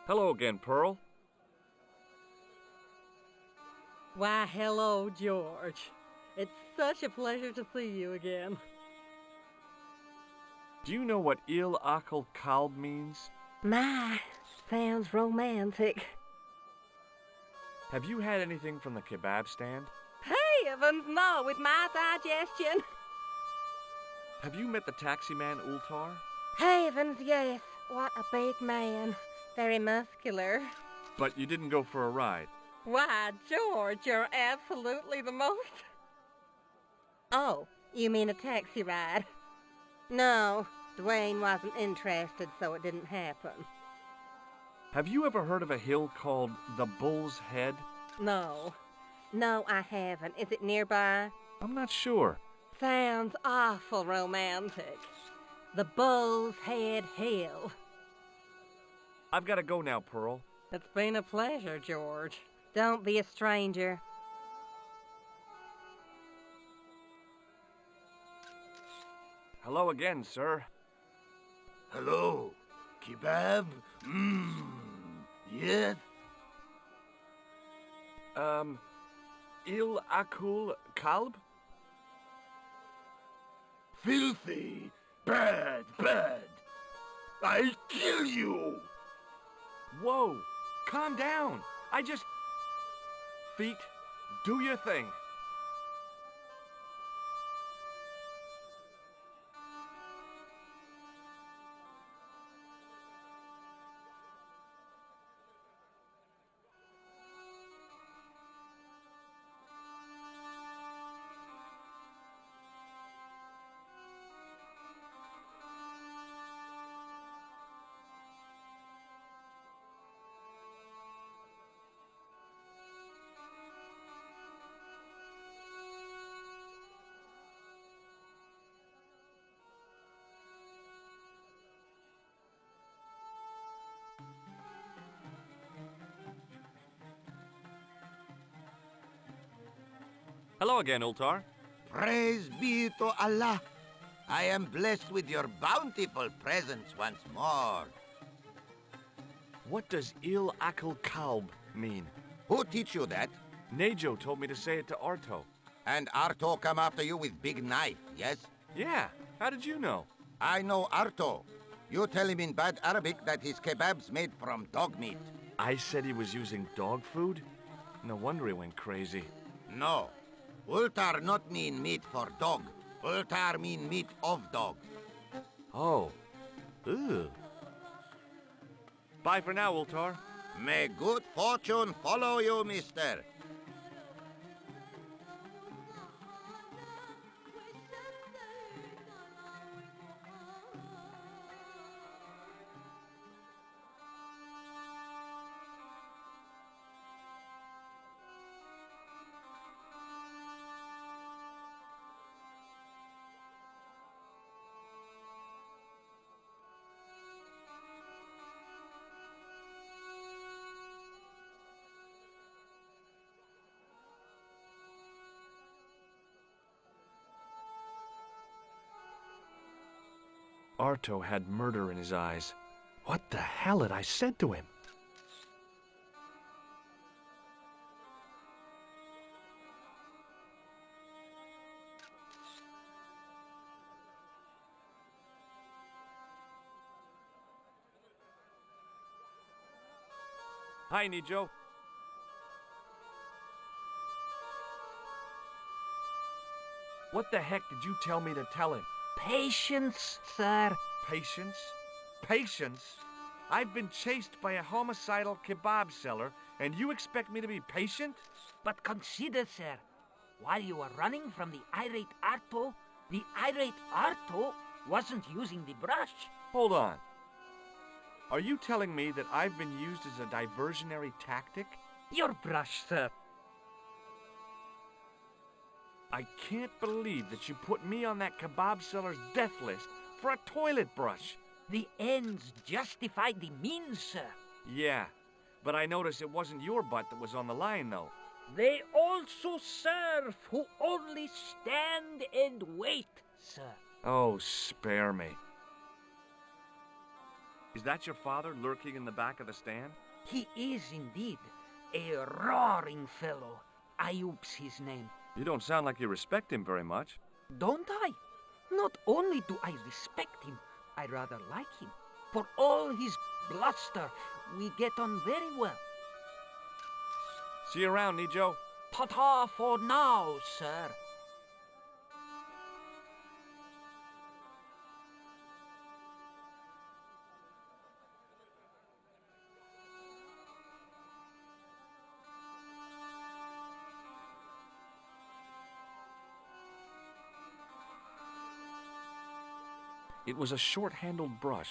[SPEAKER 1] Hello again, Pearl.
[SPEAKER 4] Why, hello, George. It's such a pleasure to see you again.
[SPEAKER 1] Do you know what Il Akal Kalb means?
[SPEAKER 4] My, sounds romantic.
[SPEAKER 1] Have you had anything from the kebab stand?
[SPEAKER 4] Heavens, no, with my digestion.
[SPEAKER 1] Have you met the taxi man, Ultar?
[SPEAKER 4] Heavens, yes. What a big man. Very muscular.
[SPEAKER 1] But you didn't go for a ride.
[SPEAKER 4] Why, George, you're absolutely the most... Oh, you mean a taxi ride? No, Dwayne wasn't interested, so it didn't happen.
[SPEAKER 1] Have you ever heard of a hill called the Bull's Head?
[SPEAKER 4] No. No, I haven't. Is it nearby?
[SPEAKER 1] I'm not sure.
[SPEAKER 4] Sounds awful romantic. The Bull's Head Hill.
[SPEAKER 1] I've got to go now, Pearl.
[SPEAKER 4] It's been a pleasure, George. Don't be a stranger.
[SPEAKER 1] Hello again, sir.
[SPEAKER 6] Hello. Kebab? Yes?
[SPEAKER 1] Il Akul Kalb?
[SPEAKER 6] Filthy. Bad, bad. I'll kill you.
[SPEAKER 1] Whoa! Calm down! Feet, do your thing. Hello again, Ultar.
[SPEAKER 6] Praise be to Allah. I am blessed with your bountiful presence once more.
[SPEAKER 1] What does Il Akal Kalb mean?
[SPEAKER 6] Who teach you that?
[SPEAKER 1] Nejo told me to say it to Arto.
[SPEAKER 6] And Arto come after you with big knife, yes?
[SPEAKER 1] Yeah, how did you know?
[SPEAKER 6] I know Arto. You tell him in bad Arabic that his kebab's made from dog meat.
[SPEAKER 1] I said he was using dog food? No wonder he went crazy.
[SPEAKER 6] No. Ultar not mean meat for dog. Ultar mean meat of dog.
[SPEAKER 1] Oh. Ew. Bye for now, Ultar.
[SPEAKER 6] May good fortune follow you, mister.
[SPEAKER 1] Arto had murder in his eyes. What the hell had I said to him? Hi, Nijo. What the heck did you tell me to tell him?
[SPEAKER 2] Patience, sir.
[SPEAKER 1] Patience? Patience? I've been chased by a homicidal kebab seller, and you expect me to be patient?
[SPEAKER 2] But consider, sir, while you were running from the irate Arto wasn't using the brush.
[SPEAKER 1] Hold on. Are you telling me that I've been used as a diversionary tactic?
[SPEAKER 2] Your brush, sir.
[SPEAKER 1] I can't believe that you put me on that kebab seller's death list for a toilet brush.
[SPEAKER 2] The ends justify the means, sir.
[SPEAKER 1] Yeah, but I noticed it wasn't your butt that was on the line, though.
[SPEAKER 2] They also serve who only stand and wait, sir.
[SPEAKER 1] Oh, spare me. Is that your father lurking in the back of the stand?
[SPEAKER 2] He is indeed a roaring fellow. Ayub's his name.
[SPEAKER 1] You don't sound like you respect him very much.
[SPEAKER 2] Don't I? Not only do I respect him, I rather like him. For all his bluster, we get on very well.
[SPEAKER 1] See you around, Nijo.
[SPEAKER 2] Ta-ta for now, sir.
[SPEAKER 1] It was a short-handled brush.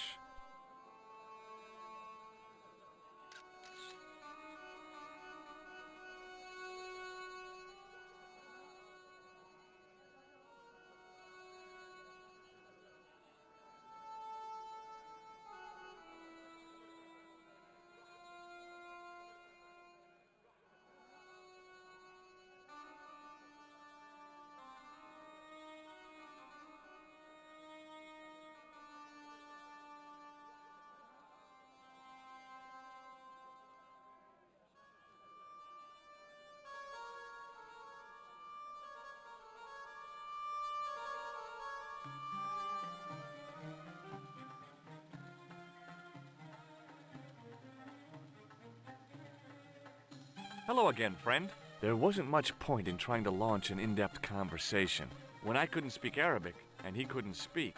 [SPEAKER 1] Hello again, friend. There wasn't much point in trying to launch an in-depth conversation when I couldn't speak Arabic and he couldn't speak.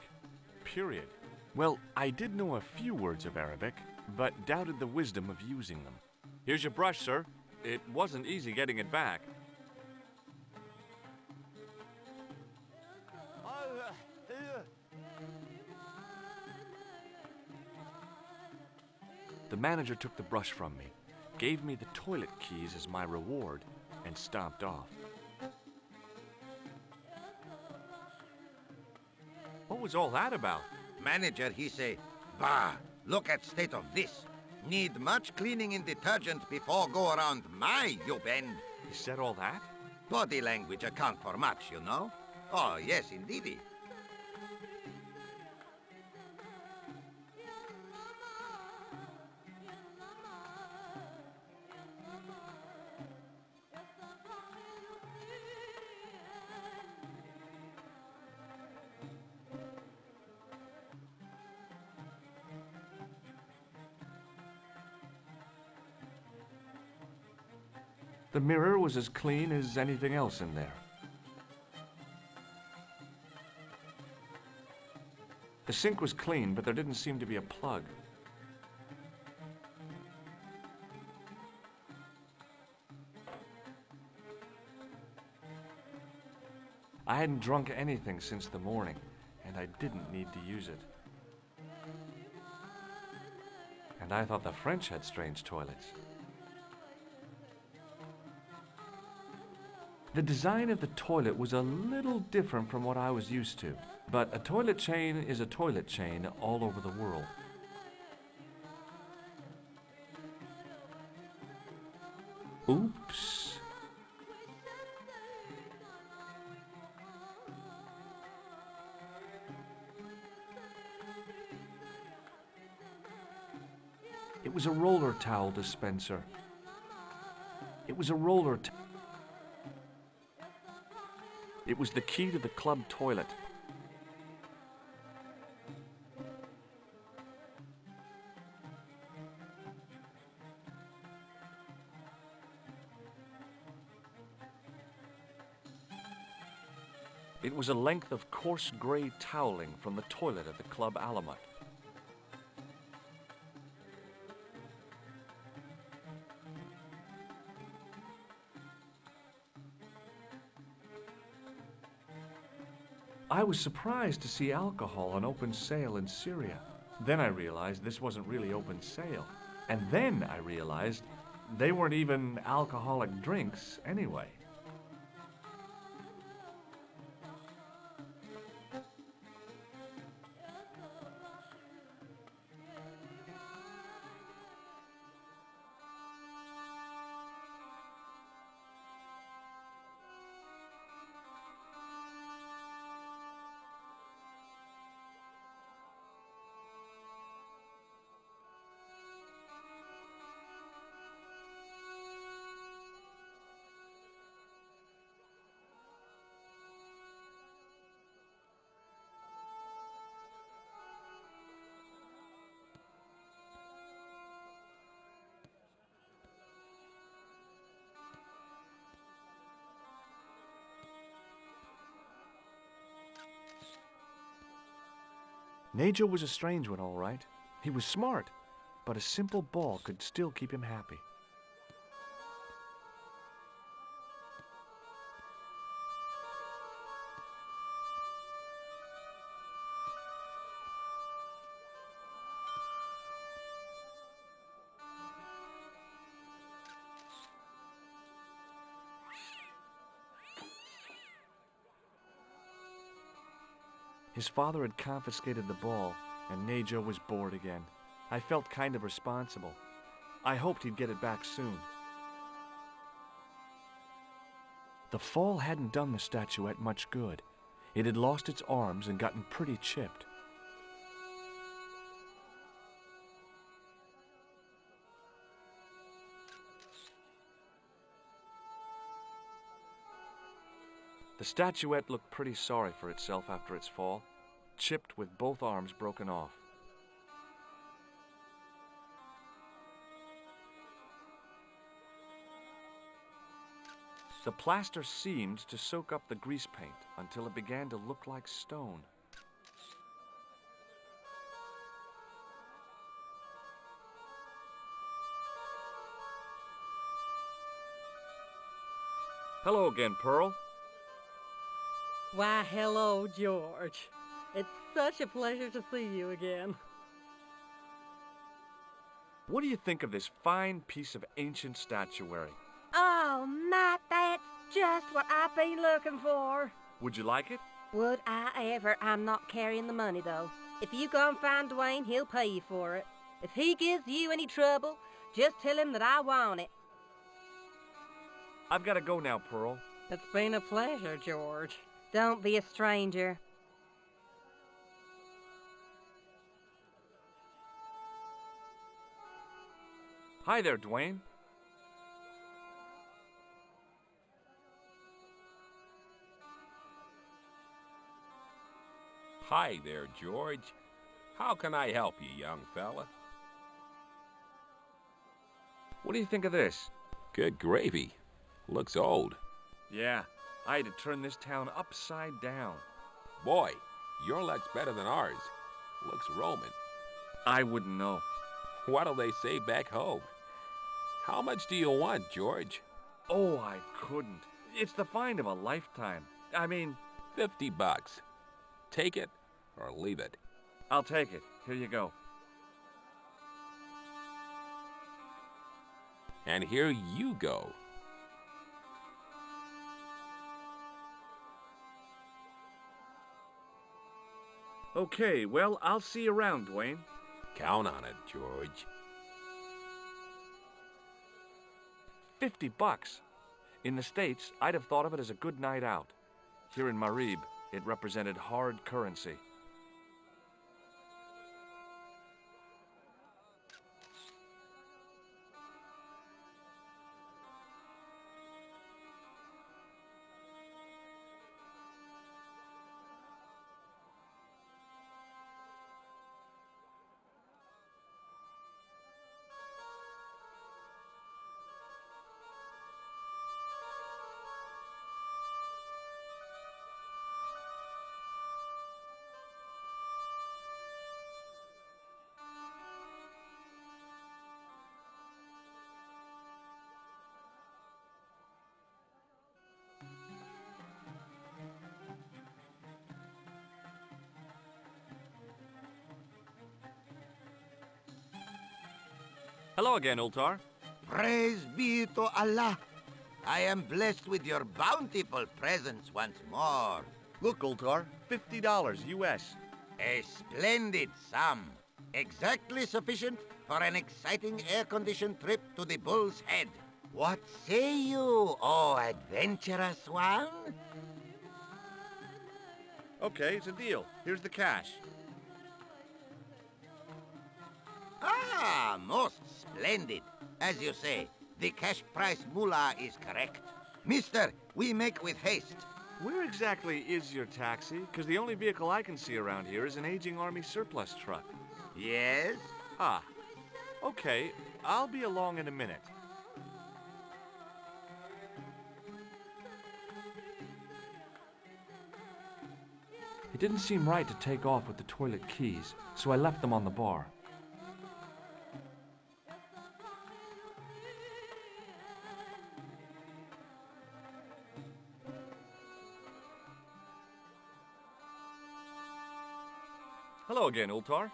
[SPEAKER 1] Period. Well, I did know a few words of Arabic, but doubted the wisdom of using them. Here's your brush, sir. It wasn't easy getting it back. The manager took the brush from me, gave me the toilet keys as my reward, and stomped off. What was all that about?
[SPEAKER 6] Manager, he say, bah, look at state of this. Need much cleaning and detergent before go around my you bend.
[SPEAKER 1] He said all that?
[SPEAKER 6] Body language account for much, you know? Oh, yes, indeedy.
[SPEAKER 1] The mirror was as clean as anything else in there. The sink was clean, but there didn't seem to be a plug. I hadn't drunk anything since the morning, and I didn't need to use it. And I thought the French had strange toilets. The design of the toilet was a little different from what I was used to, but a toilet chain is a toilet chain all over the world. Oops. It was a roller towel dispenser. It was a roller towel. It was the key to the club toilet. It was a length of coarse gray toweling from the toilet at the Club Alamut. I was surprised to see alcohol on open sale in Syria. Then I realized this wasn't really open sale. And then I realized they weren't even alcoholic drinks anyway. Najo was a strange one, all right. He was smart, but a simple ball could still keep him happy. His father had confiscated the ball, and Najo was bored again. I felt kind of responsible. I hoped he'd get it back soon. The fall hadn't done the statuette much good. It had lost its arms and gotten pretty chipped. The statuette looked pretty sorry for itself after its fall, chipped with both arms broken off. The plaster seemed to soak up the grease paint until it began to look like stone. Hello again, Pearl.
[SPEAKER 4] Why, hello, George. It's such a pleasure to see you again.
[SPEAKER 1] What do you think of this fine piece of ancient statuary?
[SPEAKER 4] Oh, Matt, that's just what I've been looking for.
[SPEAKER 1] Would you like it?
[SPEAKER 4] Would I ever? I'm not carrying the money, though. If you go and find Dwayne, he'll pay you for it. If he gives you any trouble, just tell him that I want it.
[SPEAKER 1] I've got to go now, Pearl.
[SPEAKER 4] It's been a pleasure, George. Don't be a stranger.
[SPEAKER 1] Hi there, Dwayne.
[SPEAKER 3] Hi there, George. How can I help you, young fella?
[SPEAKER 1] What do you think of this?
[SPEAKER 3] Good gravy. Looks old.
[SPEAKER 1] Yeah, I had to turn this town upside down.
[SPEAKER 3] Boy, your luck's better than ours. Looks Roman.
[SPEAKER 1] I wouldn't know.
[SPEAKER 3] What'll they say back home? How much do you want, George?
[SPEAKER 1] Oh, I couldn't. It's the find of a lifetime. I mean...
[SPEAKER 3] $50. Take it or leave it.
[SPEAKER 1] I'll take it. Here you go.
[SPEAKER 3] And here you go.
[SPEAKER 1] Okay, well, I'll see you around, Dwayne.
[SPEAKER 3] Count on it, George.
[SPEAKER 1] $50. In the States, I'd have thought of it as a good night out. Here in Marib, it represented hard currency. Hello again, Ultar.
[SPEAKER 6] Praise be to Allah. I am blessed with your bountiful presence once more.
[SPEAKER 1] Look, Ultar, $50 US.
[SPEAKER 6] A splendid sum. Exactly sufficient for an exciting air-conditioned trip to the Bull's Head. What say you, oh adventurous one?
[SPEAKER 1] Okay, it's a deal. Here's the cash.
[SPEAKER 6] Ah, most splendid. As you say, the cash price moolah is correct. Mister, we make with haste.
[SPEAKER 1] Where exactly is your taxi? Because the only vehicle I can see around here is an aging Army surplus truck.
[SPEAKER 6] Yes?
[SPEAKER 1] Ah, okay. I'll be along in a minute. It didn't seem right to take off with the toilet keys, so I left them on the bar. Hello again, Ultar.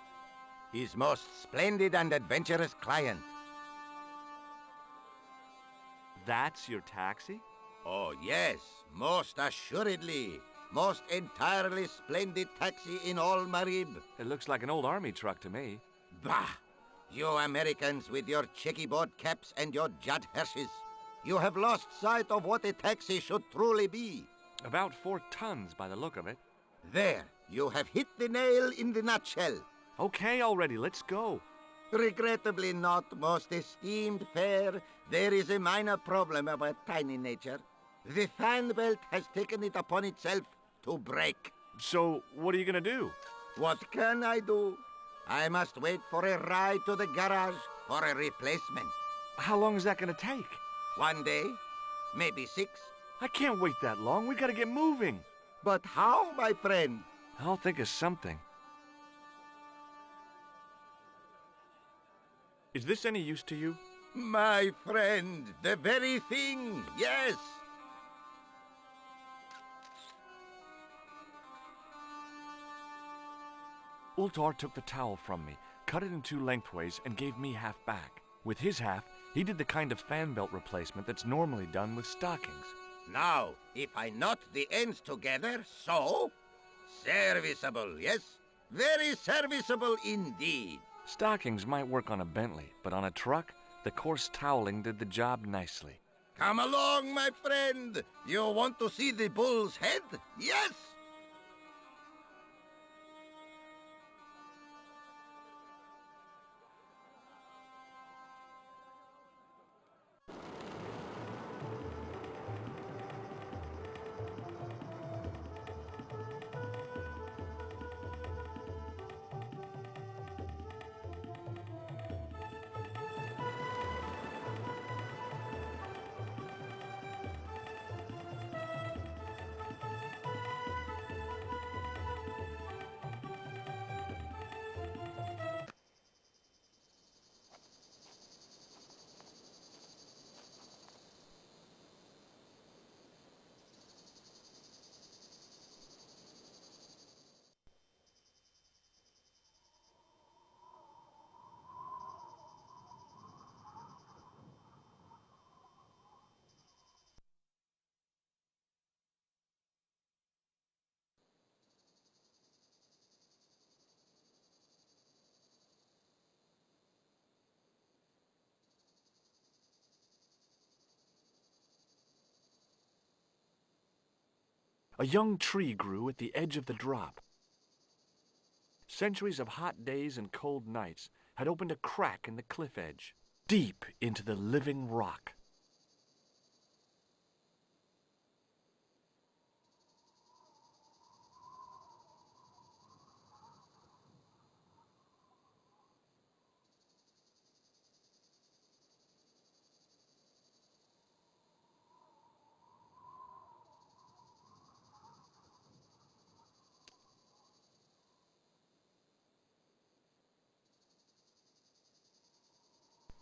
[SPEAKER 6] His most splendid and adventurous client.
[SPEAKER 1] That's your taxi?
[SPEAKER 6] Oh, yes, most assuredly. Most entirely splendid taxi in all Marib.
[SPEAKER 1] It looks like an old Army truck to me.
[SPEAKER 6] Bah! You Americans with your checkerboard caps and your Judd Hershes. You have lost sight of what a taxi should truly be.
[SPEAKER 1] About 4 tons by the look of it.
[SPEAKER 6] There, you have hit the nail in the nutshell.
[SPEAKER 1] Okay, already, let's go.
[SPEAKER 6] Regrettably not, most esteemed fair. There is a minor problem of a tiny nature. The fan belt has taken it upon itself to break.
[SPEAKER 1] So, what are you gonna do?
[SPEAKER 6] What can I do? I must wait for a ride to the garage for a replacement.
[SPEAKER 1] How long is that gonna take?
[SPEAKER 6] 1 day, maybe 6.
[SPEAKER 1] I can't wait that long. We gotta get moving.
[SPEAKER 6] But how, my friend?
[SPEAKER 1] I'll think of something. Is this any use to you?
[SPEAKER 6] My friend, the very thing, yes.
[SPEAKER 1] Ultar took the towel from me, cut it in 2 lengthways, and gave me half back. With his half, he did the kind of fan belt replacement that's normally done with stockings.
[SPEAKER 6] Now, if I knot the ends together, so... Serviceable, yes? Very serviceable indeed.
[SPEAKER 1] Stockings might work on a Bentley, but on a truck, the coarse toweling did the job nicely.
[SPEAKER 6] Come along, my friend. You want to see the Bull's Head? Yes?
[SPEAKER 1] A young tree grew at the edge of the drop. Centuries of hot days and cold nights had opened a crack in the cliff edge, deep into the living rock.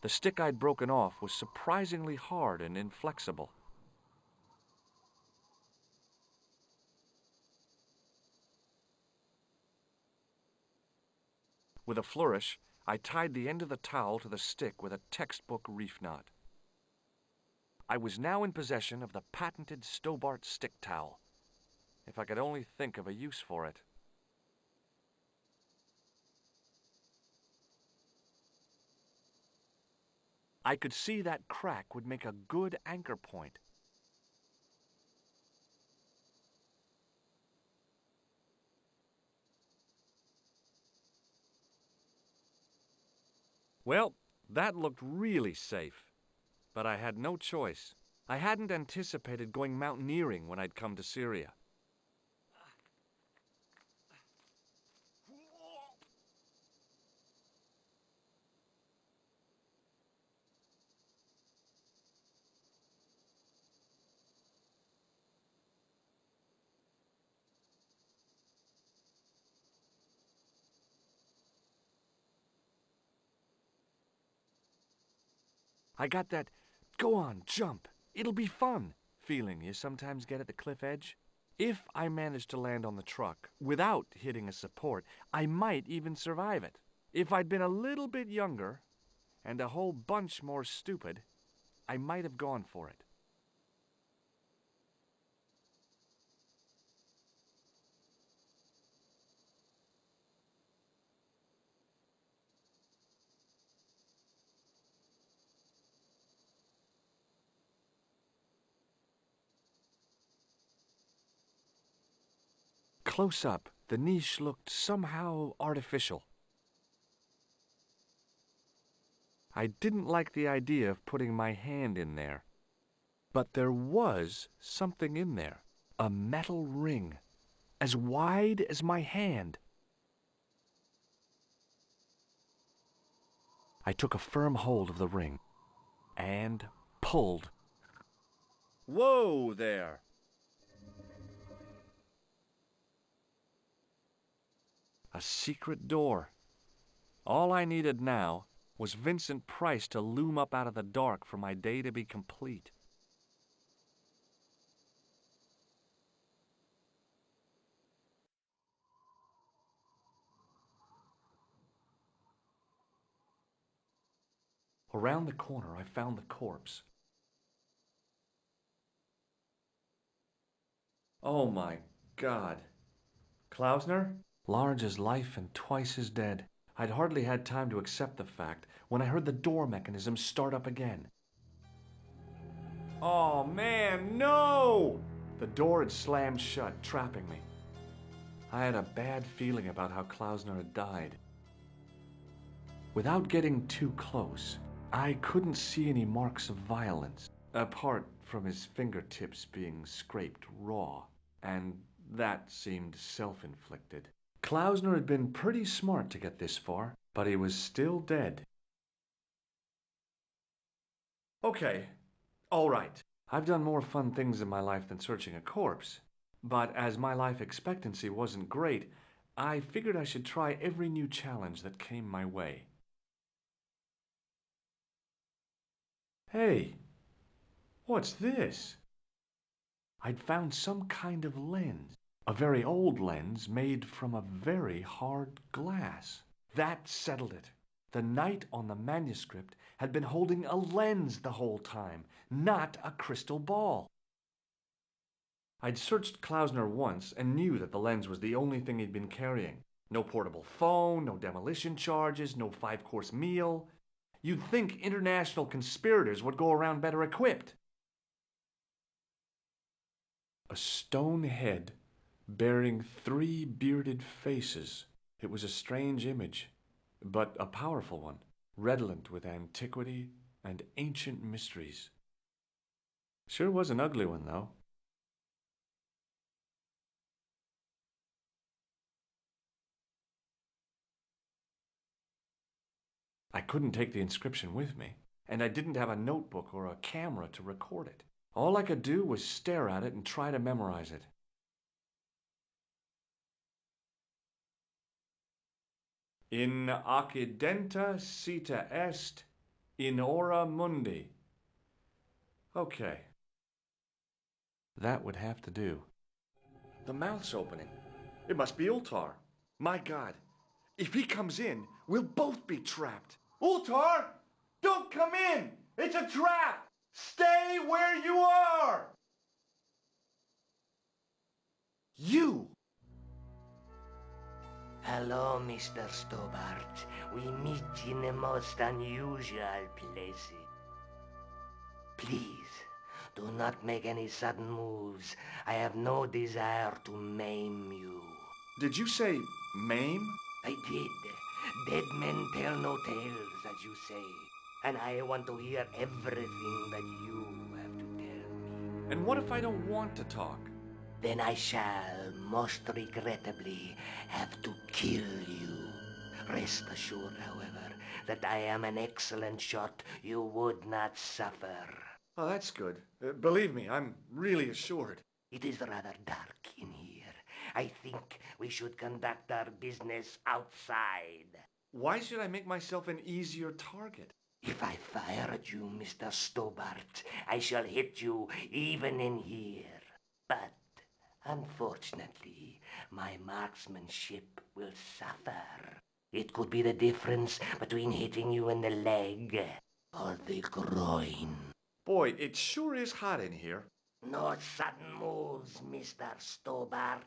[SPEAKER 1] The stick I'd broken off was surprisingly hard and inflexible. With a flourish, I tied the end of the towel to the stick with a textbook reef knot. I was now in possession of the patented Stobart stick towel. If I could only think of a use for it. I could see that crack would make a good anchor point. Well, that looked really safe, but I had no choice. I hadn't anticipated going mountaineering when I'd come to Syria. I got that, go on, jump, it'll be fun feeling you sometimes get at the cliff edge. If I managed to land on the truck without hitting a support, I might even survive it. If I'd been a little bit younger and a whole bunch more stupid, I might have gone for it. Close up, the niche looked somehow artificial. I didn't like the idea of putting my hand in there. But there was something in there. A metal ring, as wide as my hand. I took a firm hold of the ring and pulled. Whoa there! A secret door. All I needed now was Vincent Price to loom up out of the dark for my day to be complete. Around the corner, I found the corpse. Oh my God. Klausner? Large as life and twice as dead. I'd hardly had time to accept the fact when I heard the door mechanism start up again. Oh man, no! The door had slammed shut, trapping me. I had a bad feeling about how Klausner had died. Without getting too close, I couldn't see any marks of violence, apart from his fingertips being scraped raw, and that seemed self-inflicted. Klausner had been pretty smart to get this far, but he was still dead. Okay, all right. I've done more fun things in my life than searching a corpse, but as my life expectancy wasn't great, I figured I should try every new challenge that came my way. Hey, what's this? I'd found some kind of lens, a very old lens made from a very hard glass. That settled it. The knight on the manuscript had been holding a lens the whole time, not a crystal ball. I'd searched Klausner once and knew that the lens was the only thing he'd been carrying. No portable phone, no demolition charges, no five-course meal. You'd think international conspirators would go around better equipped. A stone head bearing three bearded faces. It was a strange image, but a powerful one, redolent with antiquity and ancient mysteries. Sure was an ugly one, though. I couldn't take the inscription with me, and I didn't have a notebook or a camera to record it. All I could do was stare at it and try to memorize it. In occidenta cita est, in ora mundi. Okay. That would have to do. The mouth's opening. It must be Ultar. My God, If he comes in, we'll both be trapped. Ultar! Don't come in! It's a trap! Stay where you are! You!
[SPEAKER 5] Hello, Mr. Stobart. We meet in the most unusual places. Please, do not make any sudden moves. I have no desire to maim you.
[SPEAKER 1] Did you say maim?
[SPEAKER 5] I did. Dead men tell no tales, as you say. And I want to hear everything that you have to tell me.
[SPEAKER 1] And what if I don't want to talk?
[SPEAKER 5] Then I shall, most regrettably, have to kill you. Rest assured, however, that I am an excellent shot you would not suffer.
[SPEAKER 1] Oh, that's good. Believe me, I'm really assured.
[SPEAKER 5] It is rather dark in here. I think we should conduct our business outside.
[SPEAKER 1] Why should I make myself an easier target?
[SPEAKER 5] If I fire at you, Mr. Stobart, I shall hit you even in here. But, unfortunately, my marksmanship will suffer. It could be the difference between hitting you in the leg or the groin.
[SPEAKER 1] Boy, it sure is hot in here.
[SPEAKER 5] No sudden moves, Mr. Stobart.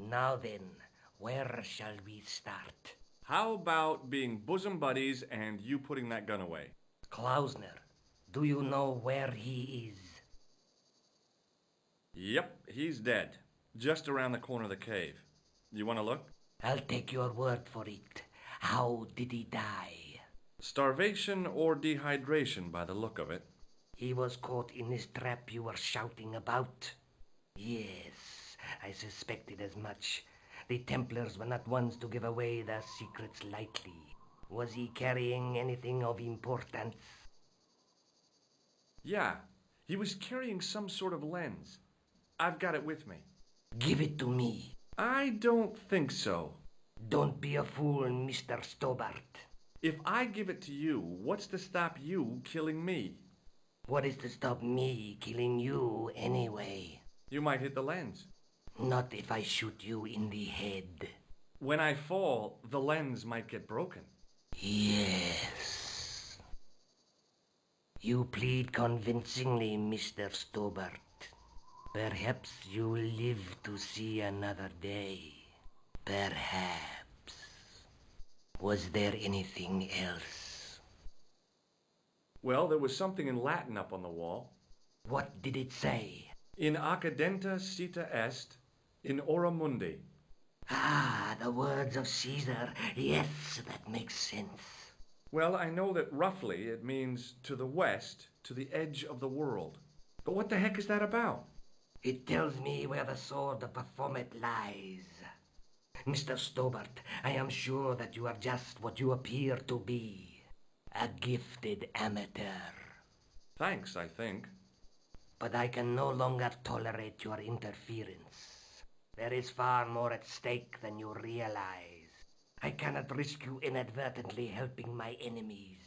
[SPEAKER 5] Now then, where shall we start?
[SPEAKER 1] How about being bosom buddies and you putting that gun away?
[SPEAKER 5] Klausner, do you know where he is?
[SPEAKER 1] Yep, he's dead. Just around the corner of the cave. You want to look?
[SPEAKER 5] I'll take your word for it. How did he die?
[SPEAKER 1] Starvation or dehydration by the look of it.
[SPEAKER 5] He was caught in this trap you were shouting about? Yes, I suspected as much. The Templars were not ones to give away their secrets lightly. Was he carrying anything of importance?
[SPEAKER 1] Yeah, he was carrying some sort of lens. I've got it with me.
[SPEAKER 5] Give it to me.
[SPEAKER 1] I don't think so.
[SPEAKER 5] Don't be a fool, Mr. Stobart.
[SPEAKER 1] If I give it to you, what's to stop you killing me?
[SPEAKER 5] What is to stop me killing you anyway?
[SPEAKER 1] You might hit the lens.
[SPEAKER 5] Not if I shoot you in the head.
[SPEAKER 1] When I fall, the lens might get broken.
[SPEAKER 5] Yes. You plead convincingly, Mr. Stobart. Perhaps you will live to see another day. Perhaps. Was there anything else?
[SPEAKER 1] Well, there was something in Latin up on the wall.
[SPEAKER 5] What did it say?
[SPEAKER 1] In accidenta cita est, in ora mundi.
[SPEAKER 5] Ah, the words of Caesar. Yes, that makes sense.
[SPEAKER 1] Well, I know that roughly it means to the west, to the edge of the world. But what the heck is that about?
[SPEAKER 5] It tells me where the sword of Baphomet lies. Mr. Stobart, I am sure that you are just what you appear to be. A gifted amateur.
[SPEAKER 1] Thanks, I think.
[SPEAKER 5] But I can no longer tolerate your interference. There is far more at stake than you realize. I cannot risk you inadvertently helping my enemies.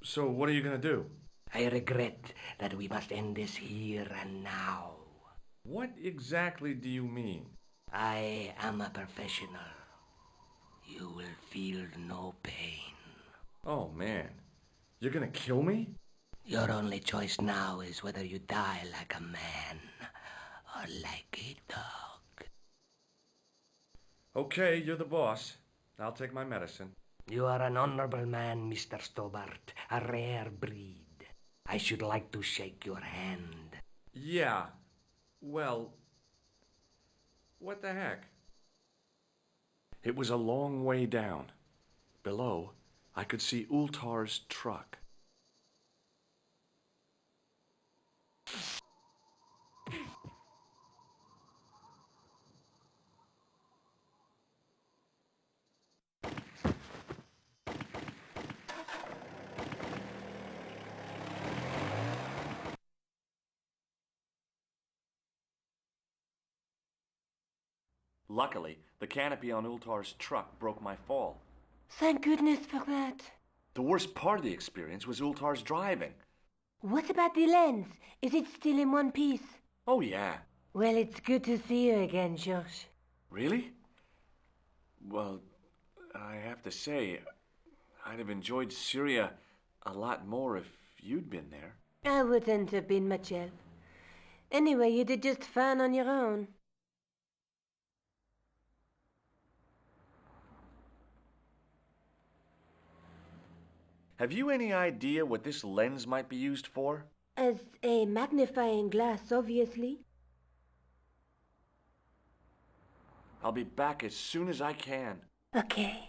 [SPEAKER 1] So what are you going to do?
[SPEAKER 5] I regret that we must end this here and now.
[SPEAKER 1] What exactly do you mean?
[SPEAKER 5] I am a professional. You will feel no pain.
[SPEAKER 1] Oh, man. You're going to kill me?
[SPEAKER 5] Your only choice now is whether you die like a man or like a dog.
[SPEAKER 1] Okay, you're the boss. I'll take my medicine.
[SPEAKER 5] You are an honorable man, Mr. Stobart. A rare breed. I should like to shake your hand.
[SPEAKER 1] Yeah. Well, what the heck? It was a long way down. Below, I could see Ultar's truck. Luckily, the canopy on Ultar's truck broke my fall.
[SPEAKER 4] Thank goodness for that.
[SPEAKER 1] The worst part of the experience was Ultar's driving.
[SPEAKER 4] What about the lens? Is it still in one piece?
[SPEAKER 1] Oh, yeah.
[SPEAKER 4] Well, it's good to see you again, George.
[SPEAKER 1] Really? Well, I have to say, I'd have enjoyed Syria a lot more if you'd been there.
[SPEAKER 4] I wouldn't have been much help. Anyway, you did just fine on your own.
[SPEAKER 1] Have you any idea what this lens might be used for?
[SPEAKER 4] As a magnifying glass, obviously.
[SPEAKER 1] I'll be back as soon as I can.
[SPEAKER 4] Okay.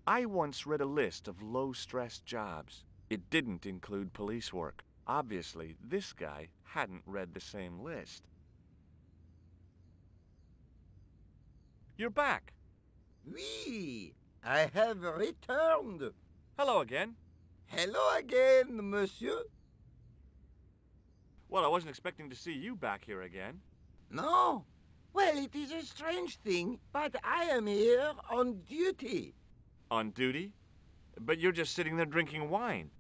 [SPEAKER 1] I once read a list of low-stress jobs. It didn't include police work. Obviously, this guy hadn't read the same list. You're back.
[SPEAKER 6] Oui, I have returned.
[SPEAKER 1] Hello again.
[SPEAKER 6] Hello again, monsieur.
[SPEAKER 1] Well, I wasn't expecting to see you back here again.
[SPEAKER 6] No? Well, it is a strange thing, but I am here on duty.
[SPEAKER 1] On duty? But you're just sitting there drinking wine.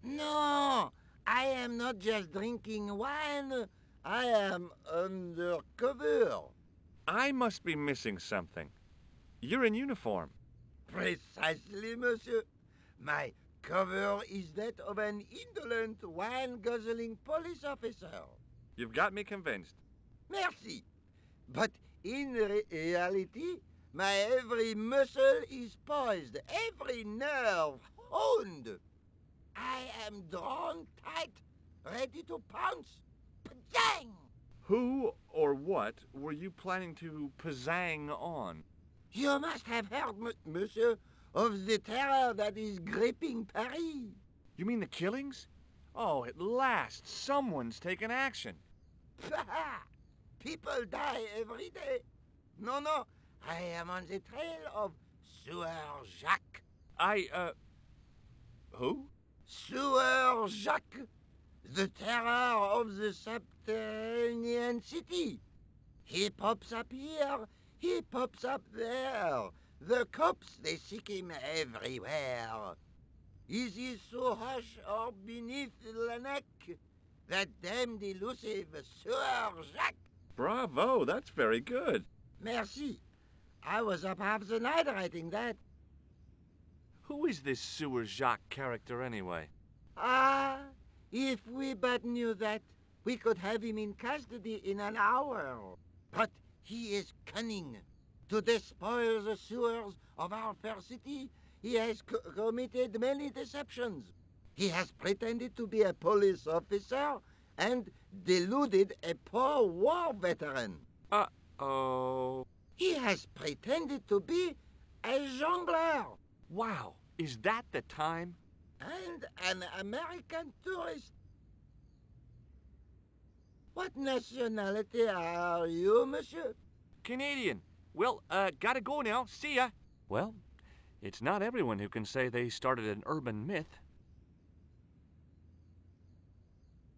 [SPEAKER 6] No, I am not just drinking wine. I am undercover.
[SPEAKER 1] I must be missing something. You're in uniform.
[SPEAKER 6] Precisely, monsieur. My cover is that of an indolent, wine-guzzling police officer.
[SPEAKER 1] You've got me convinced.
[SPEAKER 6] Merci. But in reality, my every muscle is poised, every nerve honed. I am drawn tight, ready to pounce. Pajang!
[SPEAKER 1] Who or what were you planning to pizzang on?
[SPEAKER 6] You must have heard, monsieur, of the terror that is gripping Paris.
[SPEAKER 1] You mean the killings? Oh, at last, someone's taken action.
[SPEAKER 6] People die every day. No, no, I am on the trail of Sewer Jacques.
[SPEAKER 1] Who?
[SPEAKER 6] Sewer Jacques, the terror of the subterranean city. He pops up here, he pops up there. The cops, they seek him everywhere. Is he so hush or beneath the neck? That damned elusive Sewer Jacques.
[SPEAKER 1] Bravo, that's very good.
[SPEAKER 6] Merci. I was up half the night writing that.
[SPEAKER 1] Who is this Sewer Jacques character anyway?
[SPEAKER 6] Ah, if we but knew that, we could have him in custody in an hour. But he is cunning. To despoil the sewers of our fair city, he has committed many deceptions. He has pretended to be a police officer and deluded a poor war veteran.
[SPEAKER 1] Uh-oh.
[SPEAKER 6] He has pretended to be a jongleur
[SPEAKER 1] Wow, is that the time?
[SPEAKER 6] and an American tourist. What nationality are you, monsieur?
[SPEAKER 1] Canadian. Well, gotta go now. See ya. Well, it's not everyone who can say they started an urban myth.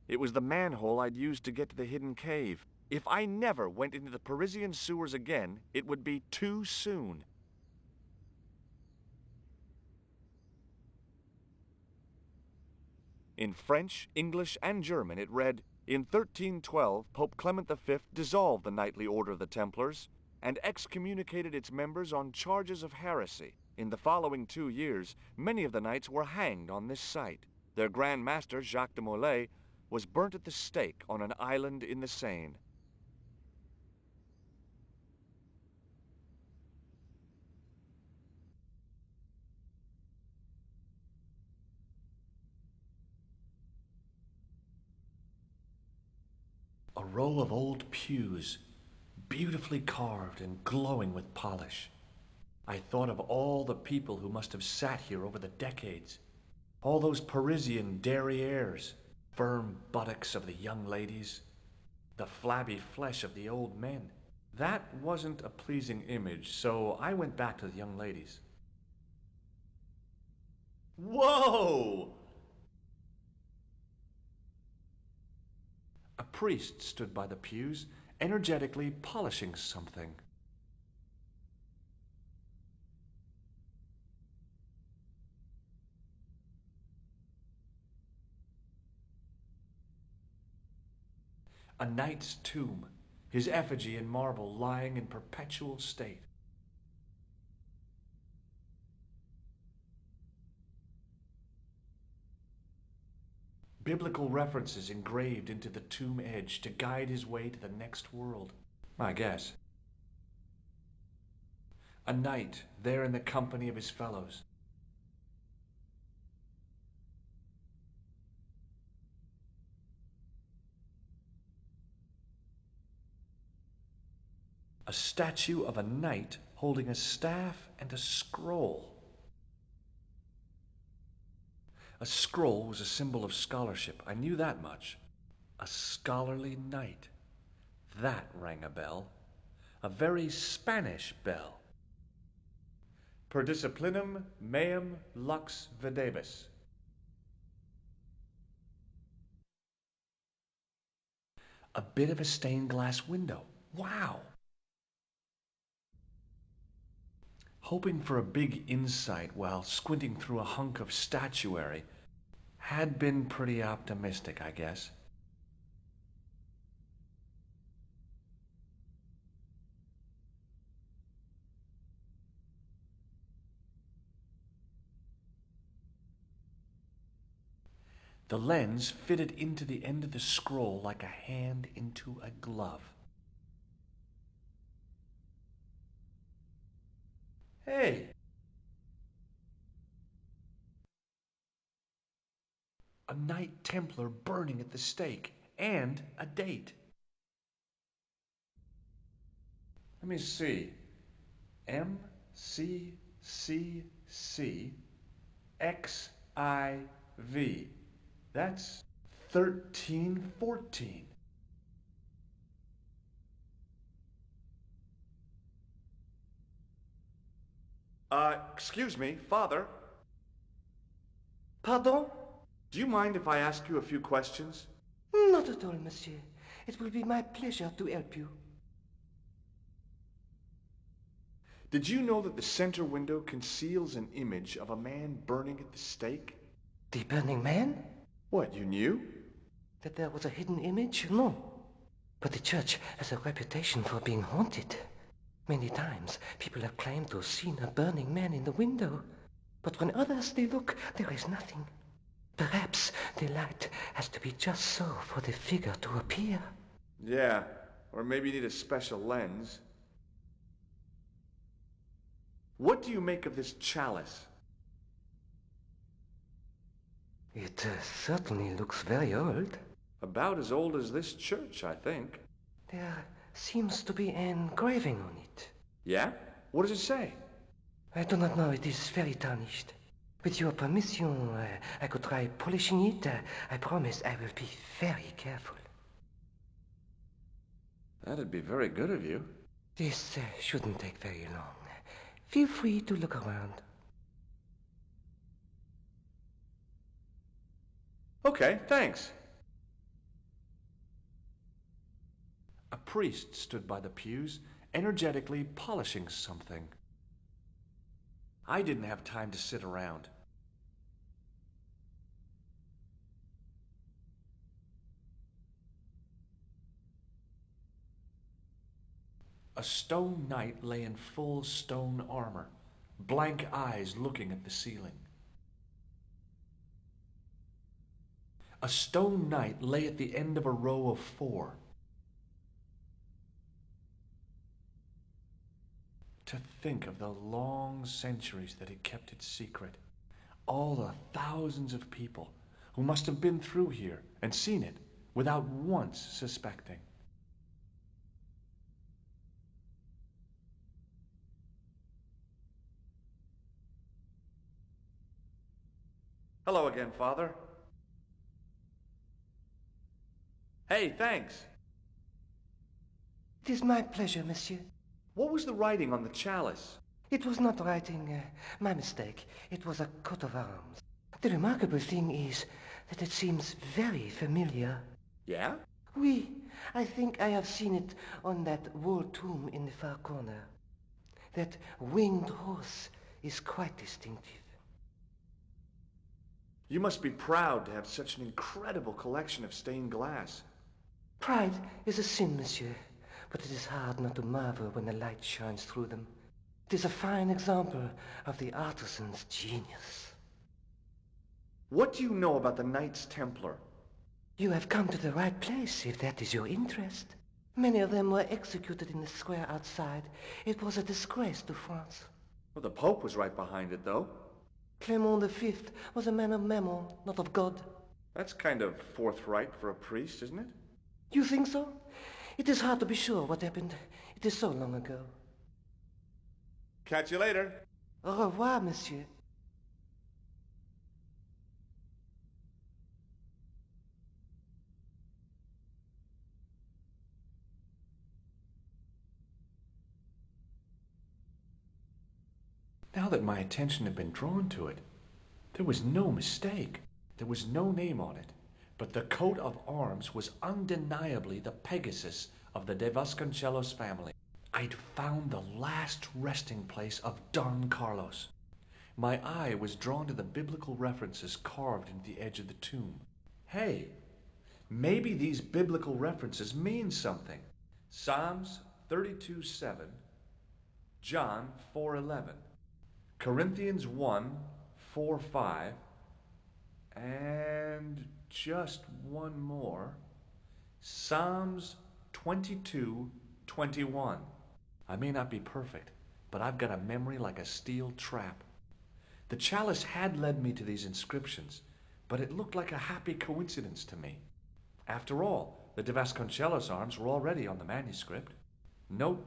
[SPEAKER 1] It was the manhole I'd used to get to the hidden cave. If I never went into the Parisian sewers again, it would be too soon. In French, English, and German it read, "In 1312, Pope Clement V dissolved the knightly order of the Templars and excommunicated its members on charges of heresy. In the following 2 years, many of the knights were hanged on this site. Their Grand Master, Jacques de Molay, was burnt at the stake on an island in the Seine." A row of old pews, beautifully carved and glowing with polish. I thought of all the people who must have sat here over the decades. All those Parisian derrieres, firm buttocks of the young ladies, the flabby flesh of the old men. That wasn't a pleasing image, so I went back to the young ladies. Whoa! A priest stood by the pews, energetically polishing something. A knight's tomb, his effigy in marble lying in perpetual state. Biblical references engraved into the tomb edge to guide his way to the next world, I guess. A knight there in the company of his fellows. A statue of a knight holding a staff and a scroll. A scroll was a symbol of scholarship. I knew that much. A scholarly knight. That rang a bell. A very Spanish bell. Per disciplinum meum lux videbis. A bit of a stained glass window. Wow! Hoping for a big insight while squinting through a hunk of statuary had been pretty optimistic, I guess. The lens fitted into the end of the scroll like a hand into a glove. Hey! A Knight Templar burning at the stake, and a date. Let me see. MCCCXIV. That's 1314. Excuse me, Father.
[SPEAKER 5] Pardon?
[SPEAKER 1] Do you mind if I ask you a few questions?
[SPEAKER 5] Not at all, monsieur. It will be my pleasure to help you.
[SPEAKER 1] Did you know that the center window conceals an image of a man burning at the stake?
[SPEAKER 5] The Burning Man?
[SPEAKER 1] What, you knew?
[SPEAKER 5] That there was a hidden image? No. But the church has a reputation for being haunted. Many times, people have claimed to have seen a burning man in the window. But when others they look, there is nothing. Perhaps the light has to be just so for the figure to appear.
[SPEAKER 1] Yeah, or maybe you need a special lens. What do you make of this chalice?
[SPEAKER 5] It certainly looks very old.
[SPEAKER 1] About as old as this church, I think.
[SPEAKER 5] There seems to be an engraving on it.
[SPEAKER 1] Yeah? What does it say?
[SPEAKER 5] I do not know. It is very tarnished. With your permission, I could try polishing it. I promise I will be very careful.
[SPEAKER 1] That'd be very good of you.
[SPEAKER 5] This shouldn't take very long. Feel free to look around.
[SPEAKER 1] Okay, thanks. A priest stood by the pews, energetically polishing something. I didn't have time to sit around. A stone knight lay in full stone armor, blank eyes looking at the ceiling. A stone knight lay at the end of a row of 4. To think of the long centuries that it kept its secret. All the thousands of people who must have been through here and seen it without once suspecting. Hello again, Father. Hey, thanks.
[SPEAKER 5] It is my pleasure, monsieur.
[SPEAKER 1] What was the writing on the chalice?
[SPEAKER 5] It was not writing, my mistake. It was a coat of arms. The remarkable thing is that it seems very familiar.
[SPEAKER 1] Yeah?
[SPEAKER 5] Oui, I think I have seen it on that wall tomb in the far corner. That winged horse is quite distinctive.
[SPEAKER 1] You must be proud to have such an incredible collection of stained glass.
[SPEAKER 5] Pride is a sin, monsieur, but it is hard not to marvel when the light shines through them. It is a fine example of the artisan's genius.
[SPEAKER 1] What do you know about the Knights Templar?
[SPEAKER 5] You have come to the right place, if that is your interest. Many of them were executed in the square outside. It was a disgrace to France.
[SPEAKER 1] Well, the Pope was right behind it, though.
[SPEAKER 5] Clement V was a man of mammon, not of God.
[SPEAKER 1] That's kind of forthright for a priest, isn't it?
[SPEAKER 5] You think so? It is hard to be sure what happened. It is so long ago.
[SPEAKER 1] Catch you later.
[SPEAKER 5] Au revoir, monsieur.
[SPEAKER 1] Now that my attention had been drawn to it, there was no mistake. There was no name on it, but the coat of arms was undeniably the Pegasus of the De Vasconcelos family. I'd found the last resting place of Don Carlos. My eye was drawn to the biblical references carved into the edge of the tomb. Hey, maybe these biblical references mean something. Psalms 32:7, John 4:11. Corinthians 1:4-5, and just one more. Psalms 22:21. I may not be perfect, but I've got a memory like a steel trap. The chalice had led me to these inscriptions, but it looked like a happy coincidence to me. After all, the De Vasconcelos arms were already on the manuscript. Nope,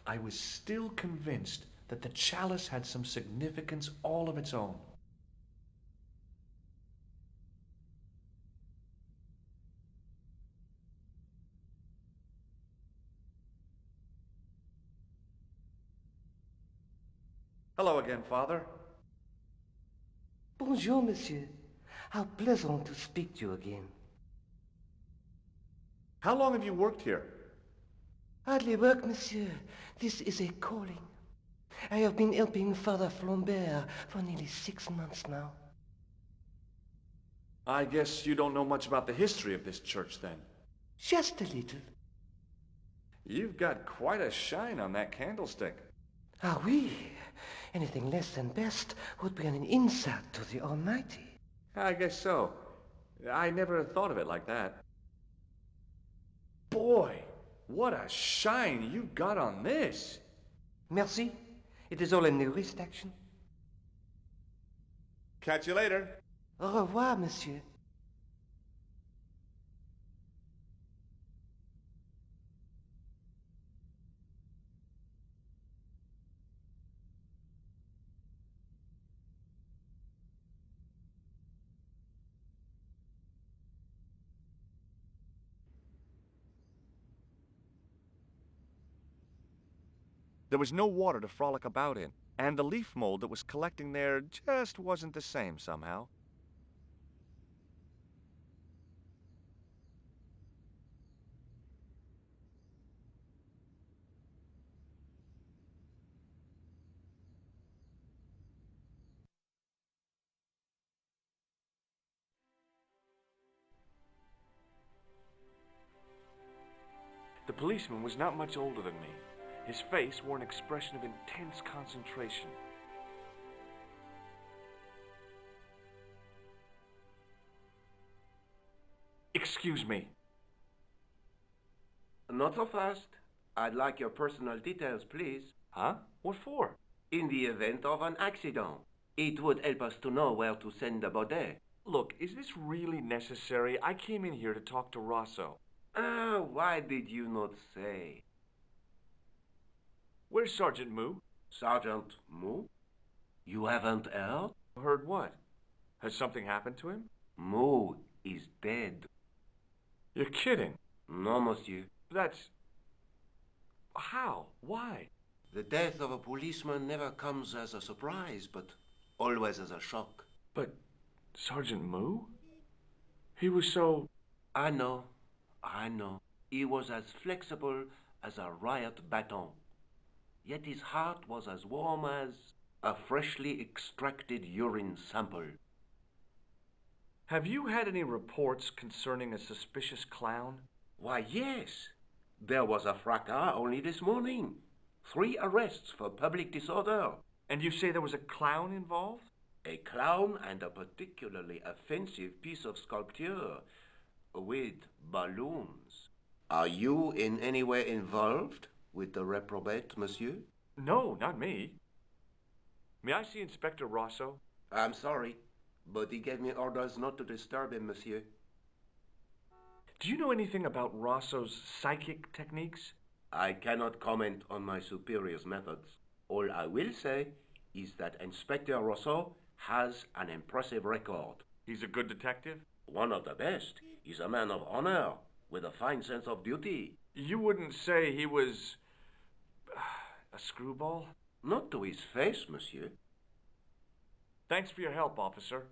[SPEAKER 1] I was still convinced that the chalice had some significance all of its own. Hello again, Father.
[SPEAKER 5] Bonjour, monsieur. How pleasant to speak to you again.
[SPEAKER 1] How long have you worked here?
[SPEAKER 5] Hardly work, monsieur. This is a calling. I have been helping Father Flambert for nearly 6 months now.
[SPEAKER 1] I guess you don't know much about the history of this church, then.
[SPEAKER 5] Just a little.
[SPEAKER 1] You've got quite a shine on that candlestick.
[SPEAKER 5] Ah oui. Anything less than best would be an insult to the Almighty.
[SPEAKER 1] I guess so. I never thought of it like that. Boy, what a shine you got on this.
[SPEAKER 5] Merci. It is all in the wrist action.
[SPEAKER 1] Catch you later.
[SPEAKER 5] Au revoir, monsieur.
[SPEAKER 1] There was no water to frolic about in, and the leaf mold that was collecting there just wasn't the same somehow. The policeman was not much older than me. His face wore an expression of intense concentration. Excuse me.
[SPEAKER 7] Not so fast. I'd like your personal details, please.
[SPEAKER 1] Huh? What for?
[SPEAKER 7] In the event of an accident, it would help us to know where to send the body.
[SPEAKER 1] Look, is this really necessary? I came in here to talk to Rosso.
[SPEAKER 7] Why did you not say?
[SPEAKER 1] Where's Sergeant Moo?
[SPEAKER 7] Sergeant Moo? You haven't heard?
[SPEAKER 1] Heard what? Has something happened to him?
[SPEAKER 7] Mo is dead.
[SPEAKER 1] You're kidding.
[SPEAKER 7] No, monsieur.
[SPEAKER 1] That's... How? Why?
[SPEAKER 7] The death of a policeman never comes as a surprise, but always as a shock.
[SPEAKER 1] But Sergeant Moo? He was so...
[SPEAKER 7] I know. He was as flexible as a riot baton. Yet his heart was as warm as a freshly extracted urine sample.
[SPEAKER 1] Have you had any reports concerning a suspicious clown?
[SPEAKER 7] Why, yes. There was a fracas only this morning. 3 arrests for public disorder.
[SPEAKER 1] And you say there was a clown involved?
[SPEAKER 7] A clown and a particularly offensive piece of sculpture with balloons. Are you in any way involved with the reprobate, monsieur?
[SPEAKER 1] No, not me. May I see Inspector Rosso?
[SPEAKER 7] I'm sorry, but he gave me orders not to disturb him, monsieur.
[SPEAKER 1] Do you know anything about Rosso's psychic techniques?
[SPEAKER 7] I cannot comment on my superior's methods. All I will say is that Inspector Rosso has an impressive record.
[SPEAKER 1] He's a good detective?
[SPEAKER 7] One of the best. He's a man of honor, with a fine sense of duty.
[SPEAKER 1] You wouldn't say he was... a screwball?
[SPEAKER 7] Not to his face, monsieur.
[SPEAKER 1] Thanks for your help, officer.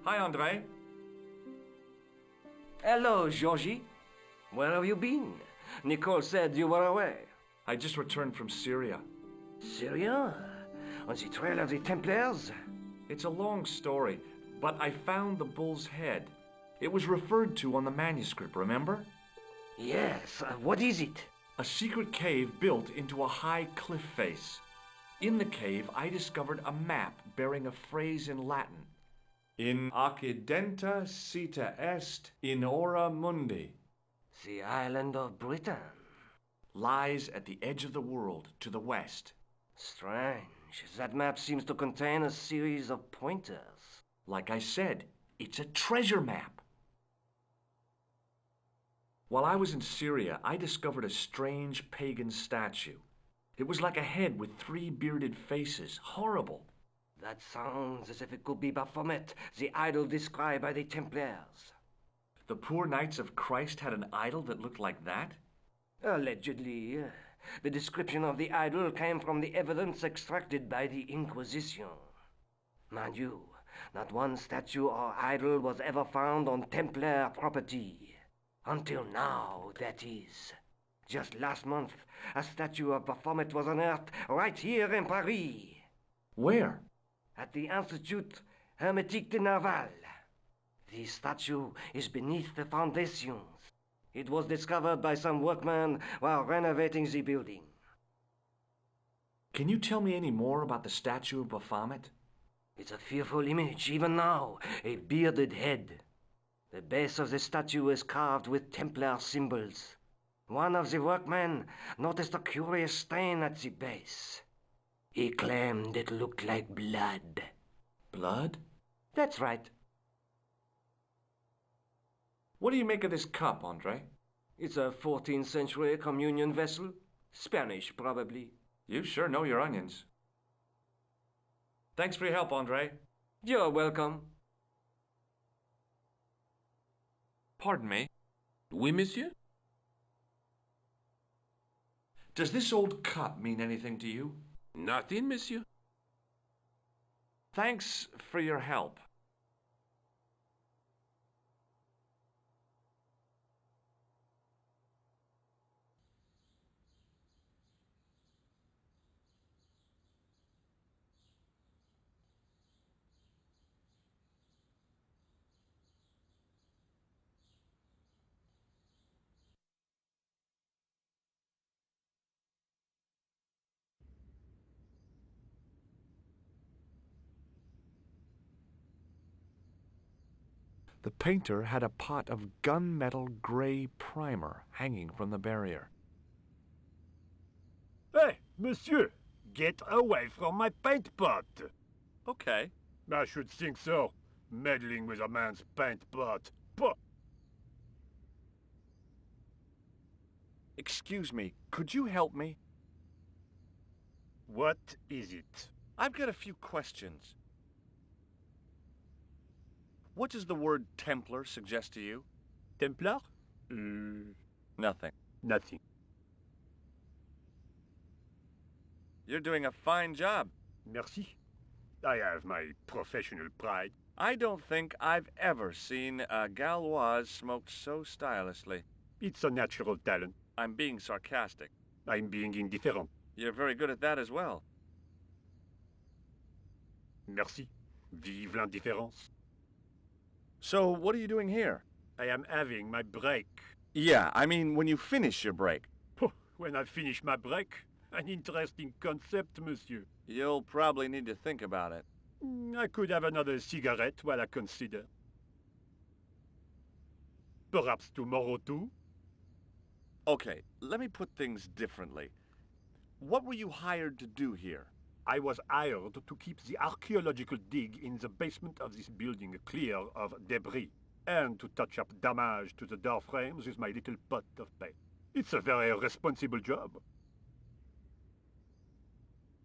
[SPEAKER 1] Hi, Andre.
[SPEAKER 5] Hello, Georgie. Where have you been? Nicole said you were away.
[SPEAKER 1] I just returned from Syria.
[SPEAKER 5] Syria? On the trail of the Templars?
[SPEAKER 1] It's a long story, but I found the bull's head. It was referred to on the manuscript, remember?
[SPEAKER 5] Yes. What is it?
[SPEAKER 1] A secret cave built into a high cliff face. In the cave, I discovered a map bearing a phrase in Latin. In accidenta sita est in ora mundi.
[SPEAKER 5] The island of Britain.
[SPEAKER 1] Lies at the edge of the world, to the west.
[SPEAKER 5] Strange. That map seems to contain a series of pointers.
[SPEAKER 1] Like I said, it's a treasure map. While I was in Syria, I discovered a strange pagan statue. It was like a head with 3 bearded faces. Horrible.
[SPEAKER 5] That sounds as if it could be Baphomet, the idol described by the Templars.
[SPEAKER 1] The poor Knights of Christ had an idol that looked like that?
[SPEAKER 5] Allegedly. The description of the idol came from the evidence extracted by the Inquisition. Mind you, not one statue or idol was ever found on Templar property. Until now, that is. Just last month, a statue of Baphomet was unearthed right here in Paris.
[SPEAKER 1] Where?
[SPEAKER 5] At the Institut Hermétique de Naval. The statue is beneath the foundations. It was discovered by some workmen while renovating the building.
[SPEAKER 1] Can you tell me any more about the statue of Baphomet?
[SPEAKER 5] It's a fearful image, even now, a bearded head. The base of the statue is carved with Templar symbols. One of the workmen noticed a curious stain at the base. He claimed it looked like blood.
[SPEAKER 1] Blood?
[SPEAKER 5] That's right.
[SPEAKER 1] What do you make of this cup, Andre?
[SPEAKER 5] It's a 14th century communion vessel. Spanish, probably.
[SPEAKER 1] You sure know your onions. Thanks for your help, Andre.
[SPEAKER 5] You're welcome.
[SPEAKER 1] Pardon me.
[SPEAKER 3] Oui, monsieur?
[SPEAKER 1] Does this old cup mean anything to you?
[SPEAKER 3] Nothing, monsieur.
[SPEAKER 1] Thanks for your help. The painter had a pot of gunmetal gray primer hanging from the barrier.
[SPEAKER 8] Hey, monsieur! Get away from my paint pot!
[SPEAKER 1] Okay.
[SPEAKER 8] I should think so. Meddling with a man's paint pot. Puh!
[SPEAKER 1] Excuse me, could you help me?
[SPEAKER 8] What is it?
[SPEAKER 1] I've got a few questions. What does the word Templar suggest to you?
[SPEAKER 8] Templar?
[SPEAKER 1] Nothing.
[SPEAKER 8] Nothing.
[SPEAKER 1] You're doing a fine job.
[SPEAKER 8] Merci. I have my professional pride.
[SPEAKER 1] I don't think I've ever seen a Gauloise smoked so stylishly.
[SPEAKER 8] It's a natural talent.
[SPEAKER 1] I'm being sarcastic.
[SPEAKER 8] I'm being indifferent.
[SPEAKER 1] You're very good at that as well.
[SPEAKER 8] Merci. Vive l'indifférence.
[SPEAKER 1] So, what are you doing here?
[SPEAKER 8] I am having my break.
[SPEAKER 1] Yeah, I mean when you finish your break.
[SPEAKER 8] When I finish my break, an interesting concept, monsieur.
[SPEAKER 1] You'll probably need to think about it.
[SPEAKER 8] I could have another cigarette while I consider. Perhaps tomorrow too?
[SPEAKER 1] Okay, let me put things differently. What were you hired to do here?
[SPEAKER 8] I was hired to keep the archaeological dig in the basement of this building clear of debris, and to touch up damage to the door frames with my little pot of paint. It's a very responsible job.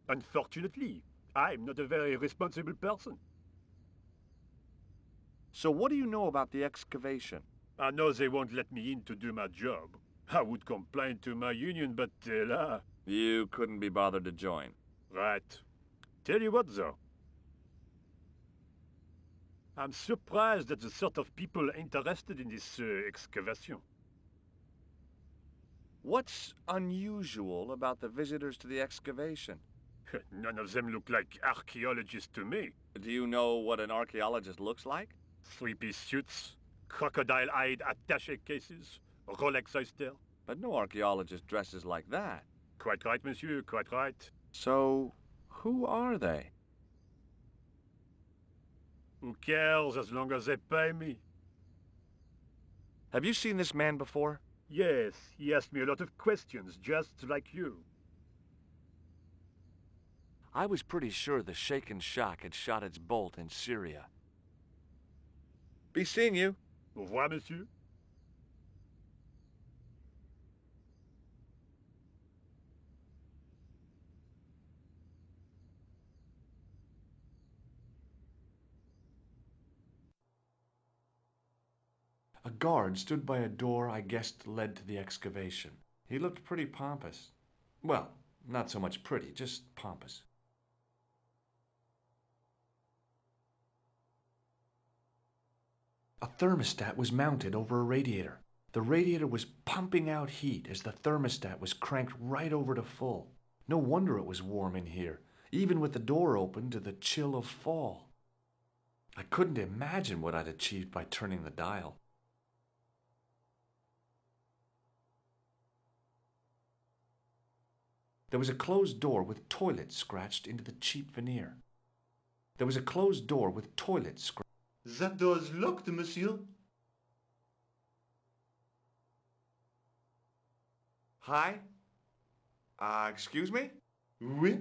[SPEAKER 8] Unfortunately, I'm not a very responsible person.
[SPEAKER 1] So what do you know about the excavation?
[SPEAKER 8] I know they won't let me in to do my job. I would complain to my union, but là...
[SPEAKER 1] You couldn't be bothered to join.
[SPEAKER 8] Right. Tell you what, though. I'm surprised at the sort of people interested in this excavation.
[SPEAKER 1] What's unusual about the visitors to the excavation?
[SPEAKER 8] None of them look like archaeologists to me.
[SPEAKER 1] Do you know what an archaeologist looks like?
[SPEAKER 8] Three-piece suits, crocodile-eyed attaché cases, Rolex oyster.
[SPEAKER 1] But no archaeologist dresses like that.
[SPEAKER 8] Quite right, monsieur, quite right.
[SPEAKER 1] So, who are they?
[SPEAKER 8] Who cares as long as they pay me?
[SPEAKER 1] Have you seen this man before?
[SPEAKER 8] Yes, he asked me a lot of questions, just like you.
[SPEAKER 1] I was pretty sure the shaken shock had shot its bolt in Syria. Be seeing you.
[SPEAKER 8] Au revoir, monsieur.
[SPEAKER 1] A guard stood by a door I guessed led to the excavation. He looked pretty pompous. Well, not so much pretty, just pompous. A thermostat was mounted over a radiator. The radiator was pumping out heat as the thermostat was cranked right over to full. No wonder it was warm in here, even with the door open to the chill of fall. I couldn't imagine what I'd achieved by turning the dial. There was a closed door with toilet scratched into the cheap veneer. There was a closed door with toilet scratched.
[SPEAKER 6] That door's locked, monsieur.
[SPEAKER 1] Hi? Excuse me?
[SPEAKER 6] Oui?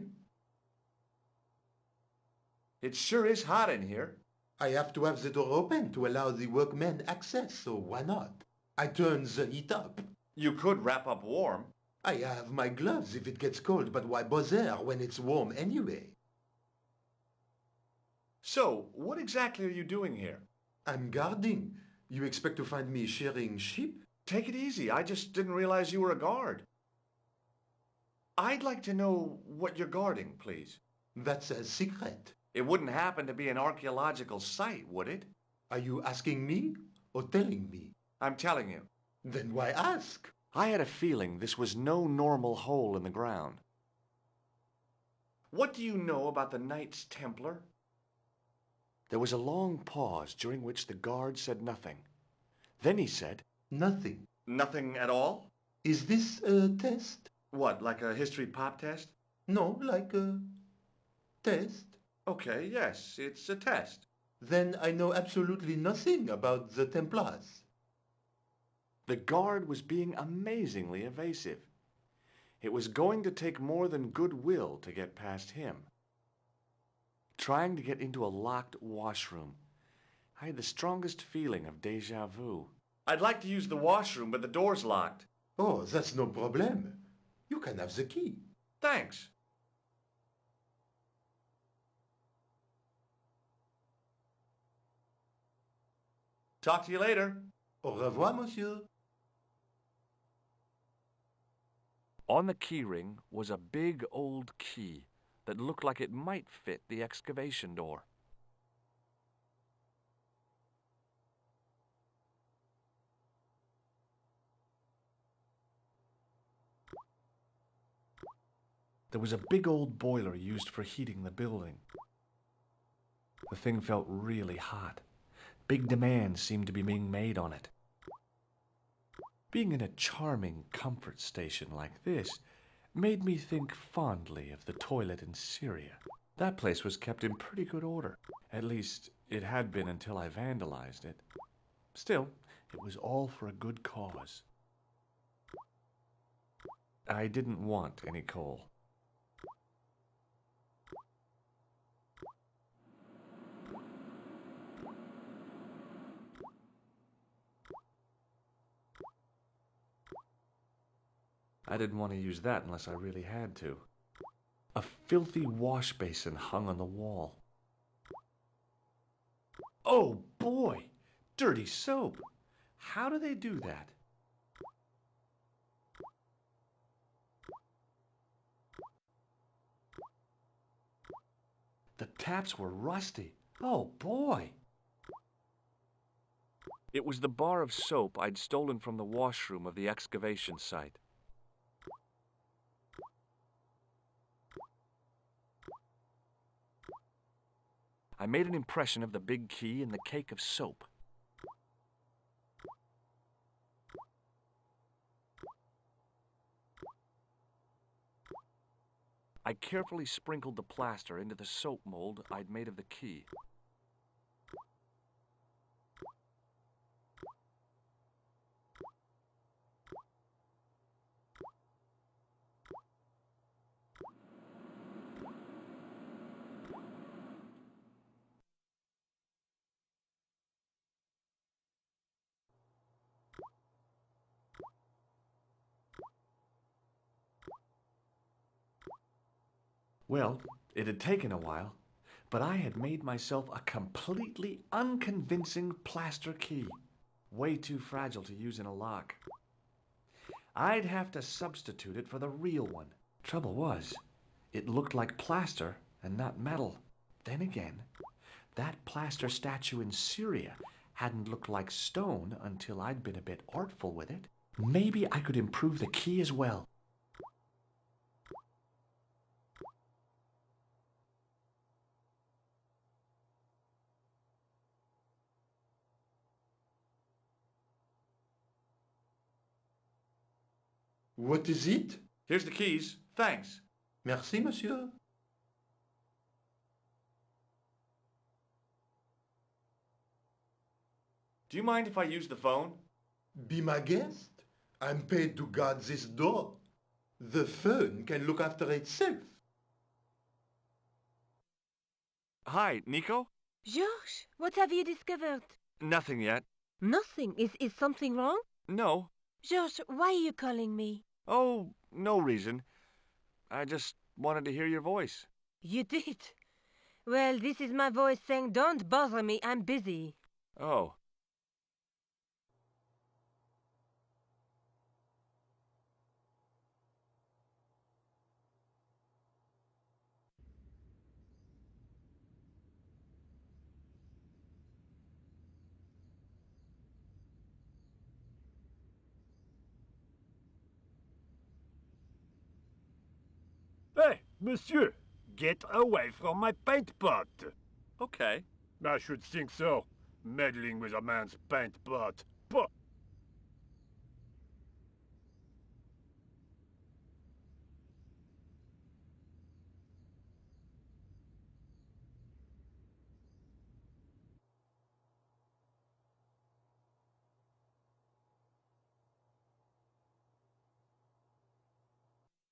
[SPEAKER 1] It sure is hot in here.
[SPEAKER 6] I have to have the door open to allow the workmen access, so why not? I turn the heat up.
[SPEAKER 1] You could wrap up warm.
[SPEAKER 6] I have my gloves if it gets cold, but why bother when it's warm anyway?
[SPEAKER 1] So, what exactly are you doing here?
[SPEAKER 6] I'm guarding. You expect to find me shearing sheep?
[SPEAKER 1] Take it easy. I just didn't realize you were a guard. I'd like to know what you're guarding, please.
[SPEAKER 6] That's a secret.
[SPEAKER 1] It wouldn't happen to be an archaeological site, would it?
[SPEAKER 6] Are you asking me or telling me?
[SPEAKER 1] I'm telling you.
[SPEAKER 6] Then why ask?
[SPEAKER 1] I had a feeling this was no normal hole in the ground. What do you know about the Knights Templar? There was a long pause during which the guard said nothing. Then he said,
[SPEAKER 6] Nothing.
[SPEAKER 1] Nothing at all?
[SPEAKER 6] Is this a test?
[SPEAKER 1] What, like a history pop test?
[SPEAKER 6] No, like a test.
[SPEAKER 1] Okay, yes, it's a test.
[SPEAKER 9] Then I know absolutely nothing about the Templars.
[SPEAKER 1] The guard was being amazingly evasive. It was going to take more than goodwill to get past him. Trying to get into a locked washroom, I had the strongest feeling of déjà vu. I'd like to use the washroom, but the door's locked.
[SPEAKER 9] Oh, that's no problem. You can have the key.
[SPEAKER 1] Thanks. Talk to you later.
[SPEAKER 9] Au revoir, monsieur.
[SPEAKER 1] On the keyring was a big old key that looked like it might fit the excavation door. There was a big old boiler used for heating the building. The thing felt really hot. Big demands seemed to be being made on it. Being in a charming comfort station like this made me think fondly of the toilet in Syria. That place was kept in pretty good order. At least, it had been until I vandalized it. Still, it was all for a good cause. I didn't want any coal. I didn't want to use that unless I really had to. A filthy wash basin hung on the wall. Oh boy! Dirty soap! How do they do that? The taps were rusty. Oh boy! It was the bar of soap I'd stolen from the washroom of the excavation site. I made an impression of the big key in the cake of soap. I carefully sprinkled the plaster into the soap mold I'd made of the key. Well, it had taken a while, but I had made myself a completely unconvincing plaster key. Way too fragile to use in a lock. I'd have to substitute it for the real one. Trouble was, it looked like plaster and not metal. Then again, that plaster statue in Syria hadn't looked like stone until I'd been a bit artful with it. Maybe I could improve the key as well.
[SPEAKER 9] What is it?
[SPEAKER 1] Here's the keys. Thanks.
[SPEAKER 9] Merci, monsieur.
[SPEAKER 1] Do you mind if I use the phone?
[SPEAKER 9] Be my guest. I'm paid to guard this door. The phone can look after itself.
[SPEAKER 1] Hi, Nico?
[SPEAKER 4] Georges, what have you discovered?
[SPEAKER 1] Nothing yet.
[SPEAKER 4] Nothing. Is something wrong?
[SPEAKER 1] No.
[SPEAKER 4] Georges, why are you calling me?
[SPEAKER 1] Oh, no reason. I just wanted to hear your voice.
[SPEAKER 4] You did? Well, this is my voice saying, don't bother me, I'm busy.
[SPEAKER 1] Oh.
[SPEAKER 8] Hey, monsieur! Get away from my paint pot!
[SPEAKER 1] Okay.
[SPEAKER 8] I should think so. Meddling with a man's paint pot. Puh!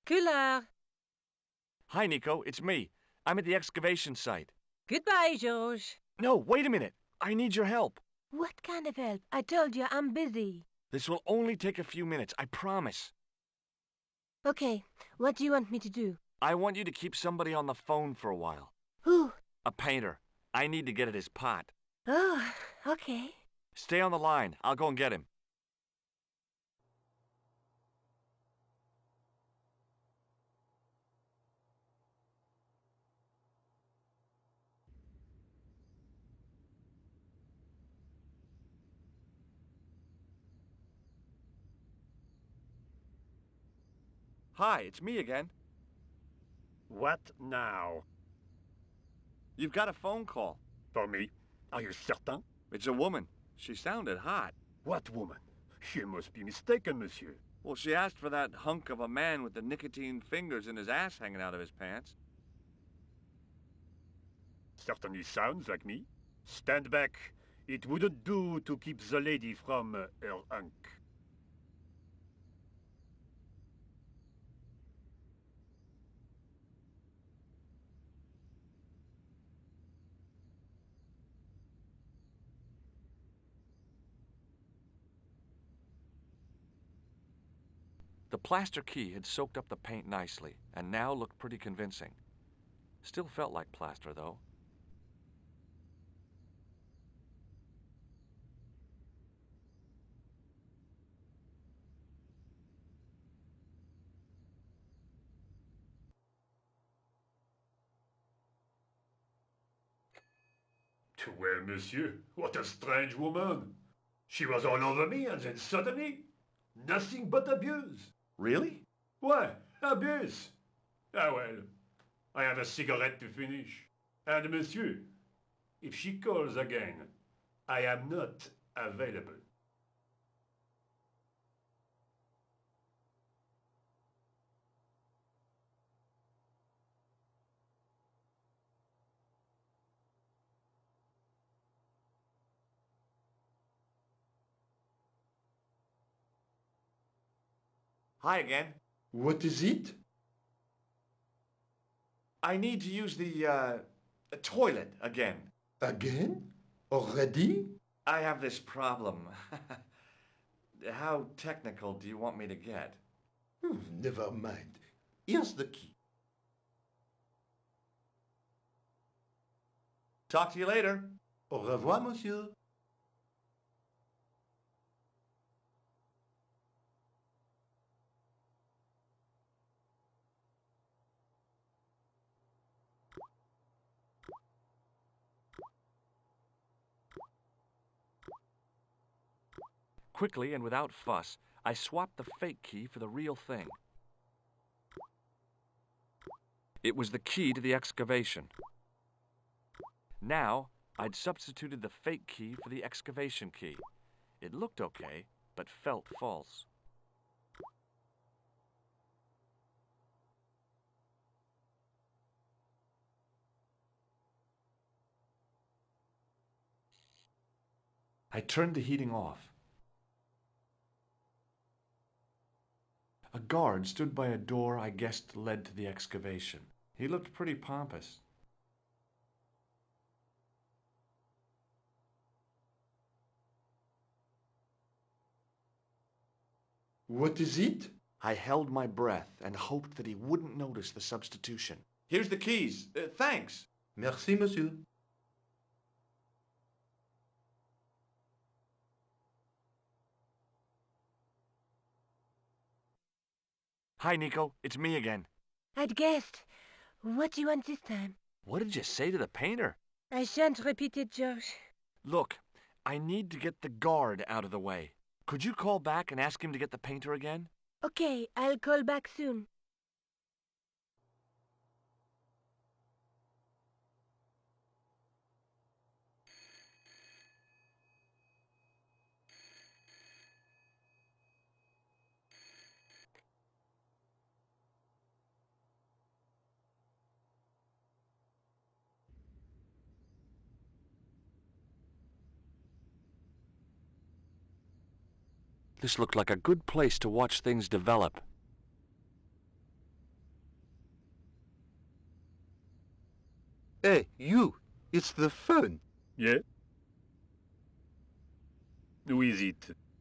[SPEAKER 4] Couleur.
[SPEAKER 1] Hi, Nico. It's me. I'm at the excavation site.
[SPEAKER 4] Goodbye, George.
[SPEAKER 1] No, wait a minute. I need your help.
[SPEAKER 4] What kind of help? I told you I'm busy.
[SPEAKER 1] This will only take a few minutes, I promise.
[SPEAKER 4] Okay, what do you want me to do?
[SPEAKER 1] I want you to keep somebody on the phone for a while.
[SPEAKER 4] Who?
[SPEAKER 1] A painter. I need to get at his pot.
[SPEAKER 4] Oh, okay.
[SPEAKER 1] Stay on the line. I'll go and get him. Hi, it's me again.
[SPEAKER 8] What now?
[SPEAKER 1] You've got a phone call.
[SPEAKER 8] For me? Are you certain?
[SPEAKER 1] It's a woman. She sounded hot.
[SPEAKER 8] What woman? You must be mistaken, monsieur.
[SPEAKER 1] Well, she asked for that hunk of a man with the nicotine fingers and his ass hanging out of his pants.
[SPEAKER 8] Certainly sounds like me. Stand back. It wouldn't do to keep the lady from her hunk.
[SPEAKER 1] The plaster key had soaked up the paint nicely, and now looked pretty convincing. Still felt like plaster, though.
[SPEAKER 8] Well, monsieur, what a strange woman. She was all over me, and then suddenly, nothing but abuse.
[SPEAKER 1] Really?
[SPEAKER 8] Why, abuse? Ah well, I have a cigarette to finish. And monsieur, if she calls again, I am not available.
[SPEAKER 1] Hi again.
[SPEAKER 9] What is it?
[SPEAKER 1] I need to use the toilet again.
[SPEAKER 9] Again? Already?
[SPEAKER 1] I have this problem. How technical do you want me to get?
[SPEAKER 9] Never mind. Here's the key.
[SPEAKER 1] Talk to you later.
[SPEAKER 9] Au revoir, monsieur.
[SPEAKER 1] Quickly and without fuss, I swapped the fake key for the real thing. It was the key to the excavation. Now, I'd substituted the fake key for the excavation key. It looked okay, but felt false. I turned the heating off. A guard stood by a door I guessed led to the excavation. He looked pretty pompous.
[SPEAKER 9] What is it?
[SPEAKER 1] I held my breath and hoped that he wouldn't notice the substitution. Here's the keys. Thanks.
[SPEAKER 9] Merci, monsieur.
[SPEAKER 1] Hi, Nico. It's me again.
[SPEAKER 4] I'd guessed. What do you want this time?
[SPEAKER 1] What did you say to the painter?
[SPEAKER 4] I shan't repeat it, George.
[SPEAKER 1] Look, I need to get the guard out of the way. Could you call back and ask him to get the painter again?
[SPEAKER 4] Okay, I'll call back soon.
[SPEAKER 1] This looked like a good place to watch things develop.
[SPEAKER 9] Hey, you! It's the phone.
[SPEAKER 8] Yeah? Who is it?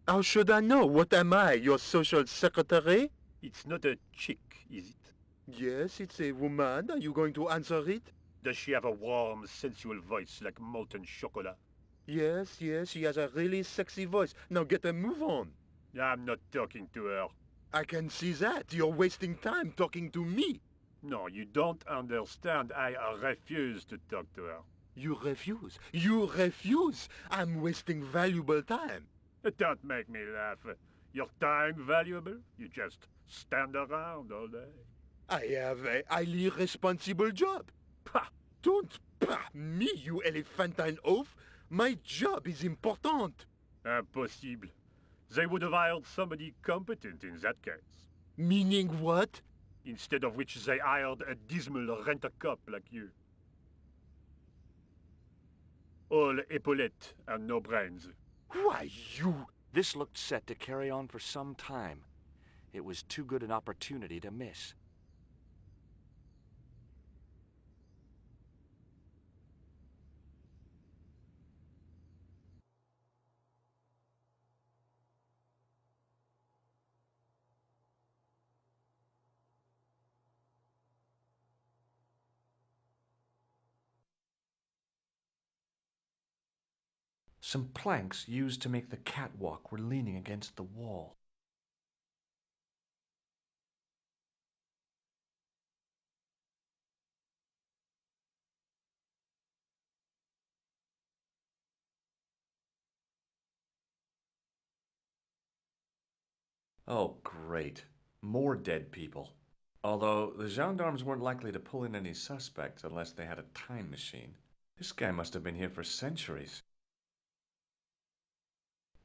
[SPEAKER 9] How should I know? What am I, your social secretary?
[SPEAKER 8] It's not a chick, is it?
[SPEAKER 9] Yes, it's a woman. Are you going to answer it?
[SPEAKER 8] Does she have a warm, sensual voice like molten chocolate?
[SPEAKER 9] Yes, she has a really sexy voice. Now get a move on.
[SPEAKER 8] I'm not talking to her.
[SPEAKER 9] I can see that. You're wasting time talking to me.
[SPEAKER 8] No, you don't understand. I refuse to talk to her.
[SPEAKER 9] You refuse. You refuse. I'm wasting valuable time.
[SPEAKER 8] Don't make me laugh. Your time valuable? You just stand around all day.
[SPEAKER 9] I have a highly responsible job.
[SPEAKER 8] Pah!
[SPEAKER 9] Don't pah me, you elephantine oaf. My job is important.
[SPEAKER 8] Impossible. They would have hired somebody competent in that case.
[SPEAKER 9] Meaning what?
[SPEAKER 8] Instead of which they hired a dismal rent-a-cop like you. All epaulettes and no brains.
[SPEAKER 9] Why, you...
[SPEAKER 1] This looked set to carry on for some time. It was too good an opportunity to miss. Some planks used to make the catwalk were leaning against the wall. Oh, great. More dead people. Although the gendarmes weren't likely to pull in any suspects unless they had a time machine. This guy must have been here for centuries.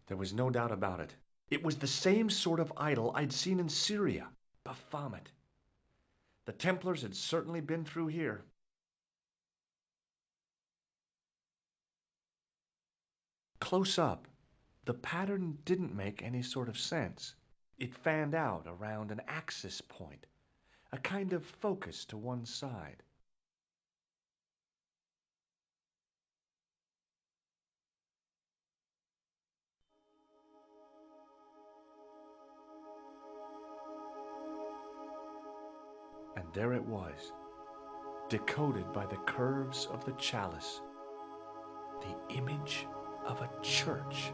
[SPEAKER 1] There was no doubt about it. It was the same sort of idol I'd seen in Syria, Baphomet. The Templars had certainly been through here. Close up, the pattern didn't make any sort of sense. It fanned out around an axis point, a kind of focus to one side. And there it was, decoded by the curves of the chalice, the image of a church.